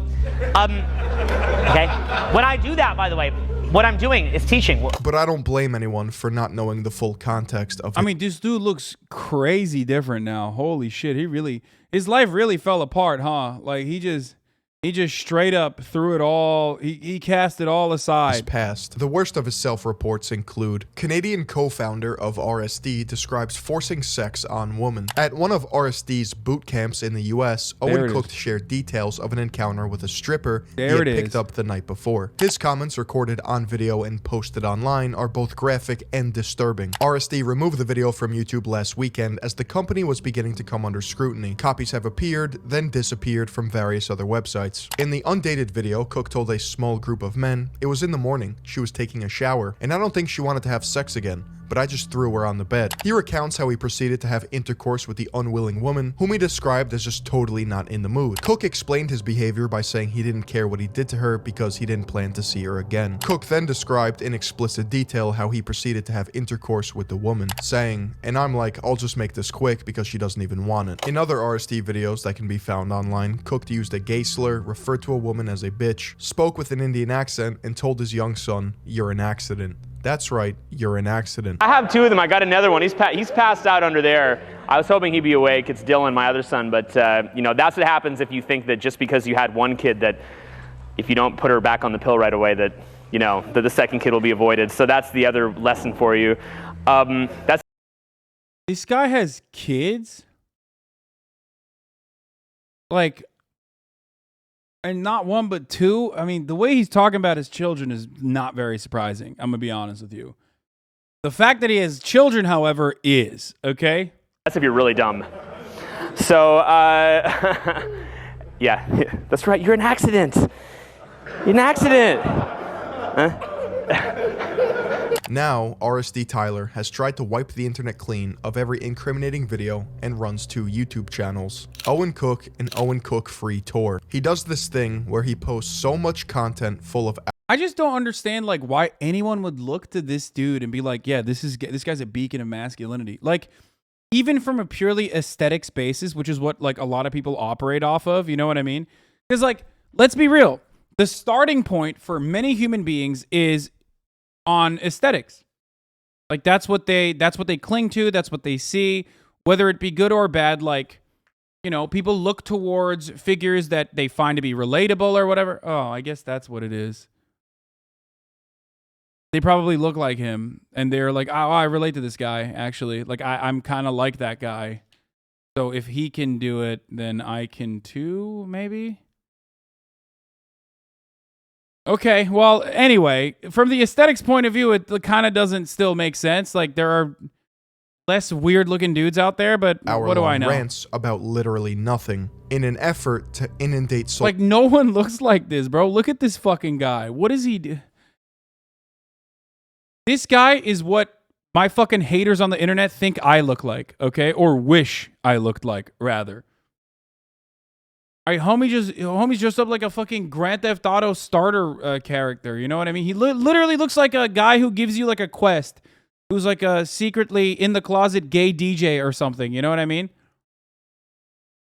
okay. When I do that, by the way, what I'm doing is teaching. But I don't blame anyone for not knowing the full context of it. I mean, this dude looks crazy different now. Holy shit. His life really fell apart, huh? Like he just straight up threw it all. He cast it all aside. His past. The worst of his self-reports include Canadian co-founder of RSD describes forcing sex on women. At one of RSD's boot camps in the US, Owen Cook shared details of an encounter with a stripper he had picked up the night before. His comments recorded on video and posted online are both graphic and disturbing. RSD removed the video from YouTube last weekend as the company was beginning to come under scrutiny. Copies have appeared, then disappeared from various other websites. In the undated video, Cook told a small group of men, "It was in the morning, she was taking a shower, and I don't think she wanted to have sex again, but I just threw her on the bed." He recounts how he proceeded to have intercourse with the unwilling woman, whom he described as just totally not in the mood. Cook explained his behavior by saying he didn't care what he did to her because he didn't plan to see her again. Cook then described in explicit detail how he proceeded to have intercourse with the woman, saying, "And I'm like, I'll just make this quick because she doesn't even want it." In other RSD videos that can be found online, Cook used a gay slur, referred to a woman as a bitch, spoke with an Indian accent, and told his young son, "You're an accident." That's right, you're an accident. I have two of them. I got another one. He's passed out under there. I was hoping he'd be awake. It's Dylan, my other son. But, that's what happens if you think that just because you had one kid that if you don't put her back on the pill right away that the second kid will be avoided. So that's the other lesson for you. This guy has kids? Like... And not one, but two. I mean, the way he's talking about his children is not very surprising. I'm going to be honest with you. The fact that he has children, however, is, okay? That's if you're really dumb. So, yeah, that's right. You're an accident. You're an accident. Now, RSD Tyler has tried to wipe the internet clean of every incriminating video and runs two YouTube channels, Owen Cook and Owen Cook Free Tour. He does this thing where he posts so much content full of... I just don't understand like why anyone would look to this dude and be like, yeah, this guy's a beacon of masculinity. Like, even from a purely aesthetics basis, which is what like a lot of people operate off of, you know what I mean? Because like, let's be real. The starting point for many human beings is on aesthetics. Like that's what they cling to, that's what they see, whether it be good or bad. Like, people look towards figures that they find to be relatable or whatever. Oh, I guess that's what it is. They probably look like him and they're like, oh, I relate to this guy actually. Like I'm kind of like that guy. So if he can do it, then I can too, maybe. Okay, well, anyway, from the aesthetics point of view, it kind of doesn't still make sense. Like, there are less weird looking dudes out there, but what do I know? Rants about literally nothing in an effort to inundate like no one looks like this, bro. Look at this fucking guy. What does he do? This guy is what my fucking haters on the internet think I look like, okay? Or wish I looked like, rather. All right, homie's dressed up like a fucking Grand Theft Auto starter character. You know what I mean? He literally looks like a guy who gives you like a quest, who's like a secretly in the closet gay DJ or something. You know what I mean?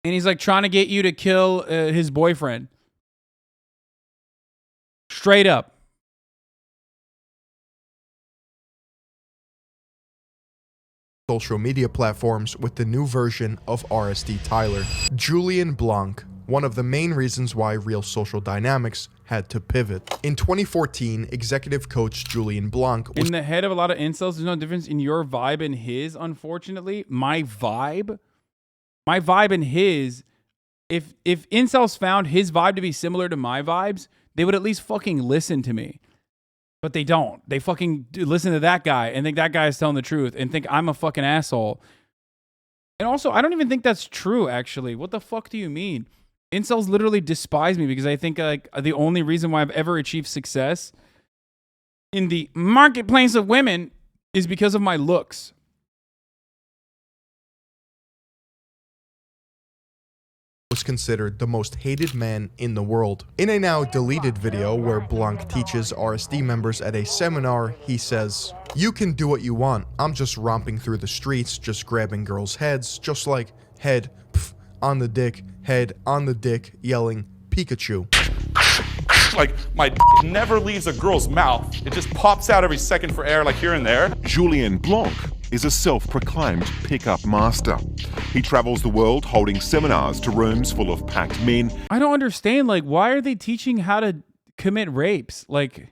And he's like trying to get you to kill his boyfriend. Straight up. Social media platforms with the new version of RSD Tyler. Julian Blanc, one of the main reasons why Real Social Dynamics had to pivot. In 2014, executive coach Julian Blanc was in the head of a lot of incels. There's no difference in your vibe and his, unfortunately. My vibe and his, if incels found his vibe to be similar to my vibes, they would at least fucking listen to me. But they don't. They fucking listen to that guy and think that guy is telling the truth and think I'm a fucking asshole. And also, I don't even think that's true, actually. What the fuck do you mean? Incels literally despise me because I think like the only reason why I've ever achieved success in the marketplace of women is because of my looks. was considered the most hated man in the world. In a now deleted video where Blanc teaches RSD members at a seminar, he says, "You can do what you want. I'm just romping through the streets, just grabbing girls' heads, just like head pff, on the dick, head on the dick, yelling Pikachu." Like, my d never leaves a girl's mouth. It just pops out every second for air, like here and there. Julian Blanc is a self-proclaimed pickup master. He travels the world holding seminars to rooms full of packed men. I don't understand, like, why are they teaching how to commit rapes? Like,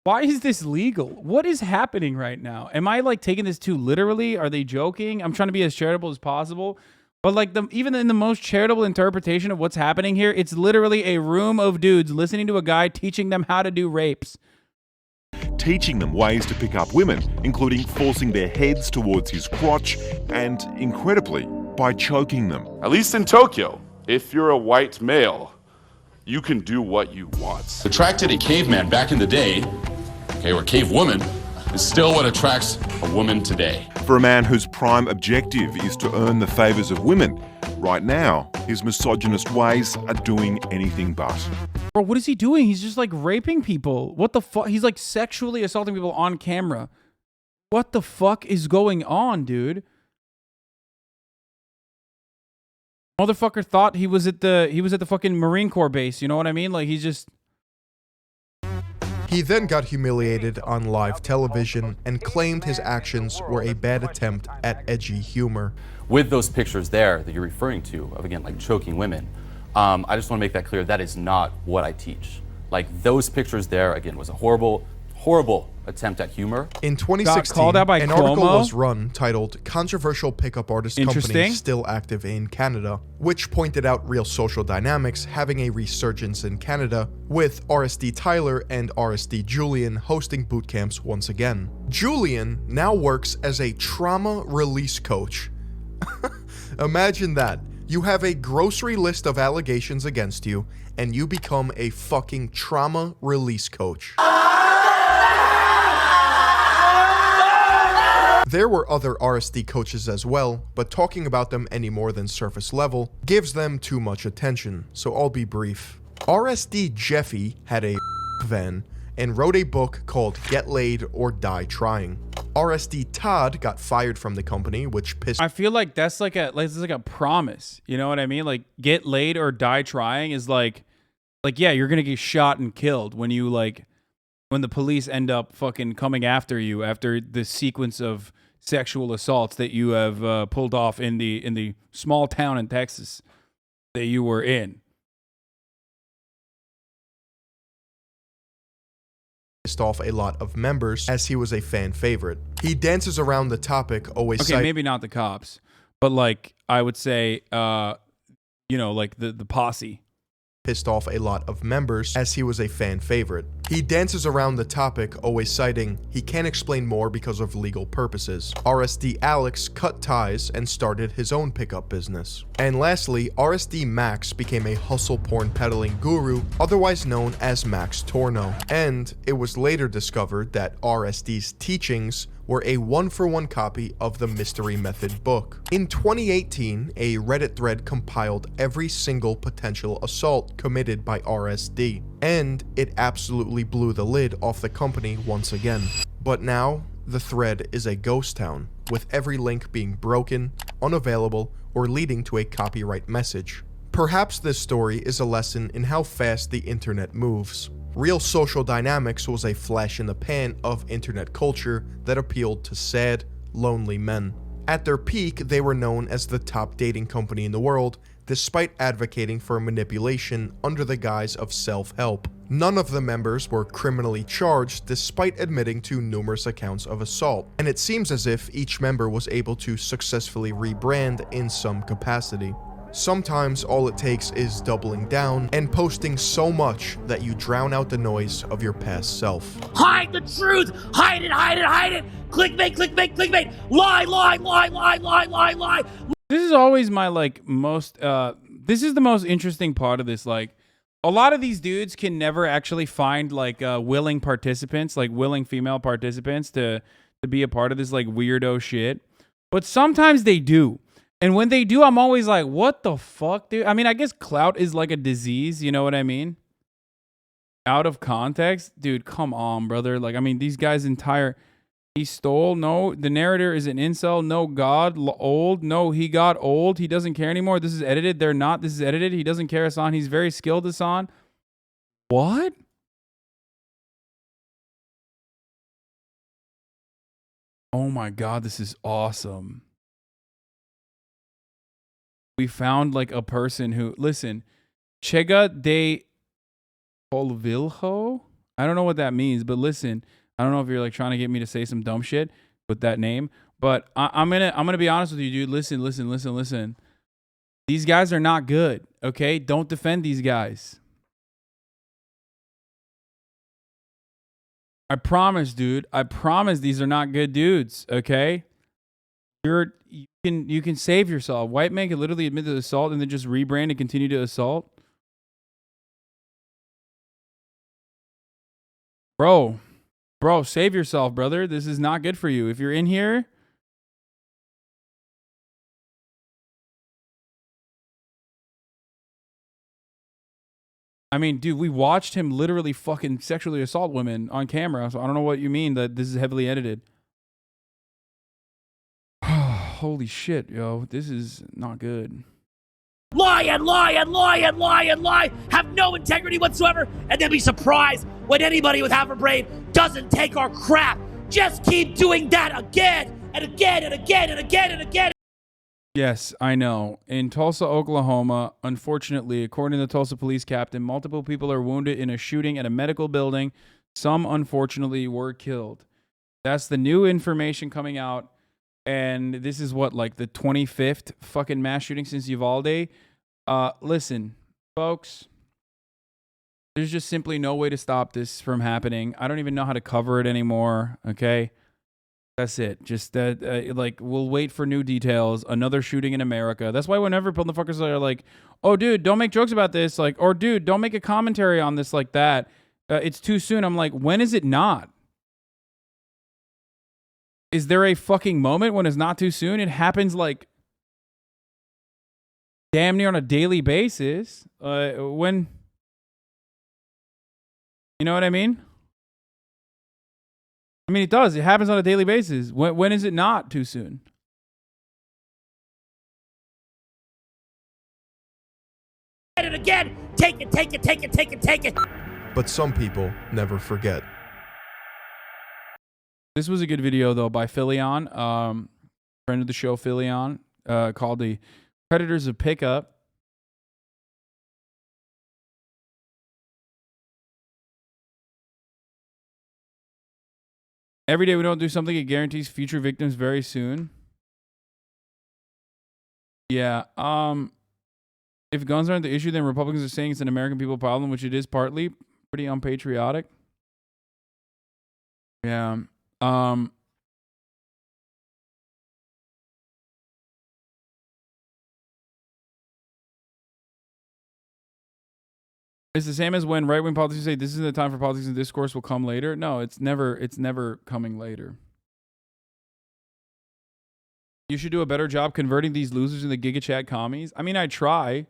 why is this legal? What is happening right now? Am I, like, taking this too literally? Are they joking? I'm trying to be as charitable as possible. But, like, even in the most charitable interpretation of what's happening here, it's literally a room of dudes listening to a guy teaching them how to do rapes. Teaching them ways to pick up women, including forcing their heads towards his crotch and, incredibly, by choking them. At least in Tokyo, if you're a white male, you can do what you want. Attracted a caveman back in the day, okay, or cave woman, is still what attracts a woman today. For a man whose prime objective is to earn the favors of women, right now, his misogynist ways are doing anything but. Bro, what is he doing? He's just like raping people. What the fuck? He's like sexually assaulting people on camera. What the fuck is going on, dude? Motherfucker thought he was at the fucking Marine Corps base. You know what I mean? Like he's just. He then got humiliated on live television and claimed his actions were a bad attempt at edgy humor. With those pictures there that you're referring to, of again, like choking women, I just want to make that clear, that is not what I teach. Like those pictures there, again, was a horrible, horrible attempt at humor. In 2016, called out by an Cuomo? article was run titled "Controversial Pickup Artist Company Still Active in Canada," which pointed out Real Social Dynamics having a resurgence in Canada, with RSD Tyler and RSD Julian hosting boot camps once again. Julian now works as a trauma release coach. Imagine that. You have a grocery list of allegations against you, and you become a fucking trauma release coach. There were other RSD coaches as well, but talking about them any more than surface level gives them too much attention, so I'll be brief. RSD Jeffy had a van and wrote a book called Get Laid or Die Trying. RSD Todd got fired from the company, which pissed. I feel like that's like a promise. You know what I mean? Like get laid or die trying is like yeah, you're gonna get shot and killed when the police end up fucking coming after you after the sequence of sexual assaults that you have pulled off in the small town in Texas that you were in. Pissed off a lot of members as he was a fan favorite. He dances around the topic, always okay, maybe not the cops, but like I would say, like the posse. pissed off a lot of members as he was a fan favorite. He dances around the topic, always citing he can't explain more because of legal purposes. RSD Alex cut ties and started his own pickup business. And lastly, RSD Max became a hustle porn peddling guru, otherwise known as Max Torno. And it was later discovered that RSD's teachings were a one-for-one copy of the Mystery Method book. In 2018, a Reddit thread compiled every single potential assault committed by RSD, and it absolutely blew the lid off the company once again. But now, the thread is a ghost town, with every link being broken, unavailable, or leading to a copyright message. Perhaps this story is a lesson in how fast the internet moves. Real Social Dynamics was a flash in the pan of internet culture that appealed to sad, lonely men. At their peak, they were known as the top dating company in the world, despite advocating for manipulation under the guise of self-help. None of the members were criminally charged despite admitting to numerous accounts of assault, and it seems as if each member was able to successfully rebrand in some capacity. Sometimes all it takes is doubling down and posting so much that you drown out the noise of your past self. Hide the truth! Hide it, hide it, hide it! Clickbait, clickbait, clickbait! Lie, lie, lie, lie, lie, lie, lie! This is always my most this is the most interesting part of this. Like, a lot of these dudes can never actually find willing participants, like willing female participants to be a part of this like weirdo shit. But sometimes they do. And when they do, I'm always like, what the fuck, dude? I mean, I guess clout is like a disease, you know what I mean? Out of context? Dude, come on, brother. Like, I mean, these guys' he stole. No, the narrator is an incel. No, God, old. No, he got old. He doesn't care anymore. This is edited. They're not. This is edited. He doesn't care, Hassan. He's very skilled, Hassan. What? Oh my God, this is awesome. We found like a person who, listen, Chega de Polvilho? I don't know what that means, but listen, I don't know if you're like trying to get me to say some dumb shit with that name, but I'm gonna be honest with you, dude. Listen. These guys are not good, okay? Don't defend these guys. I promise, dude. I promise these are not good dudes, okay? You can save yourself. White man can literally admit to assault and then just rebrand and continue to assault. Bro, save yourself, brother. This is not good for you. If you're in here, I mean, dude, we watched him literally fucking sexually assault women on camera. So I don't know what you mean that this is heavily edited. Holy shit, yo. This is not good. Lie and lie and lie and lie and lie! Have no integrity whatsoever, and then be surprised when anybody with half a brain doesn't take our crap. Just keep doing that again and again and again and again and again. Yes, I know. In Tulsa, Oklahoma, unfortunately, according to the Tulsa police captain, multiple people are wounded in a shooting at a medical building. Some, unfortunately, were killed. That's the new information coming out. And this is what, like the 25th fucking mass shooting since Uvalde. Listen, folks, there's just simply no way to stop this from happening. I don't even know how to cover it anymore. Okay. That's it. Just like, we'll wait for new details. Another shooting in America. That's why whenever motherfuckers are like, oh, dude, don't make jokes about this. Like, or dude, don't make a commentary on this like that. It's too soon. I'm like, when is it not? Is there a fucking moment when it's not too soon? It happens like damn near on a daily basis. When, you know what I mean? I mean, it does. It happens on a daily basis. When is it not too soon? And again, take it. But some people never forget. This was a good video, though, by Philion, friend of the show, Philion, called The Predators of Pickup. Every day we don't do something, it guarantees future victims very soon. Yeah, If guns aren't the issue, then Republicans are saying it's an American people problem, which it is partly. Pretty unpatriotic. Yeah. It's the same as when right-wing politicians say this isn't the time for politics and discourse will come later. No, it's never coming later. You should do a better job converting these losers into Giga Chat commies. I mean, I try.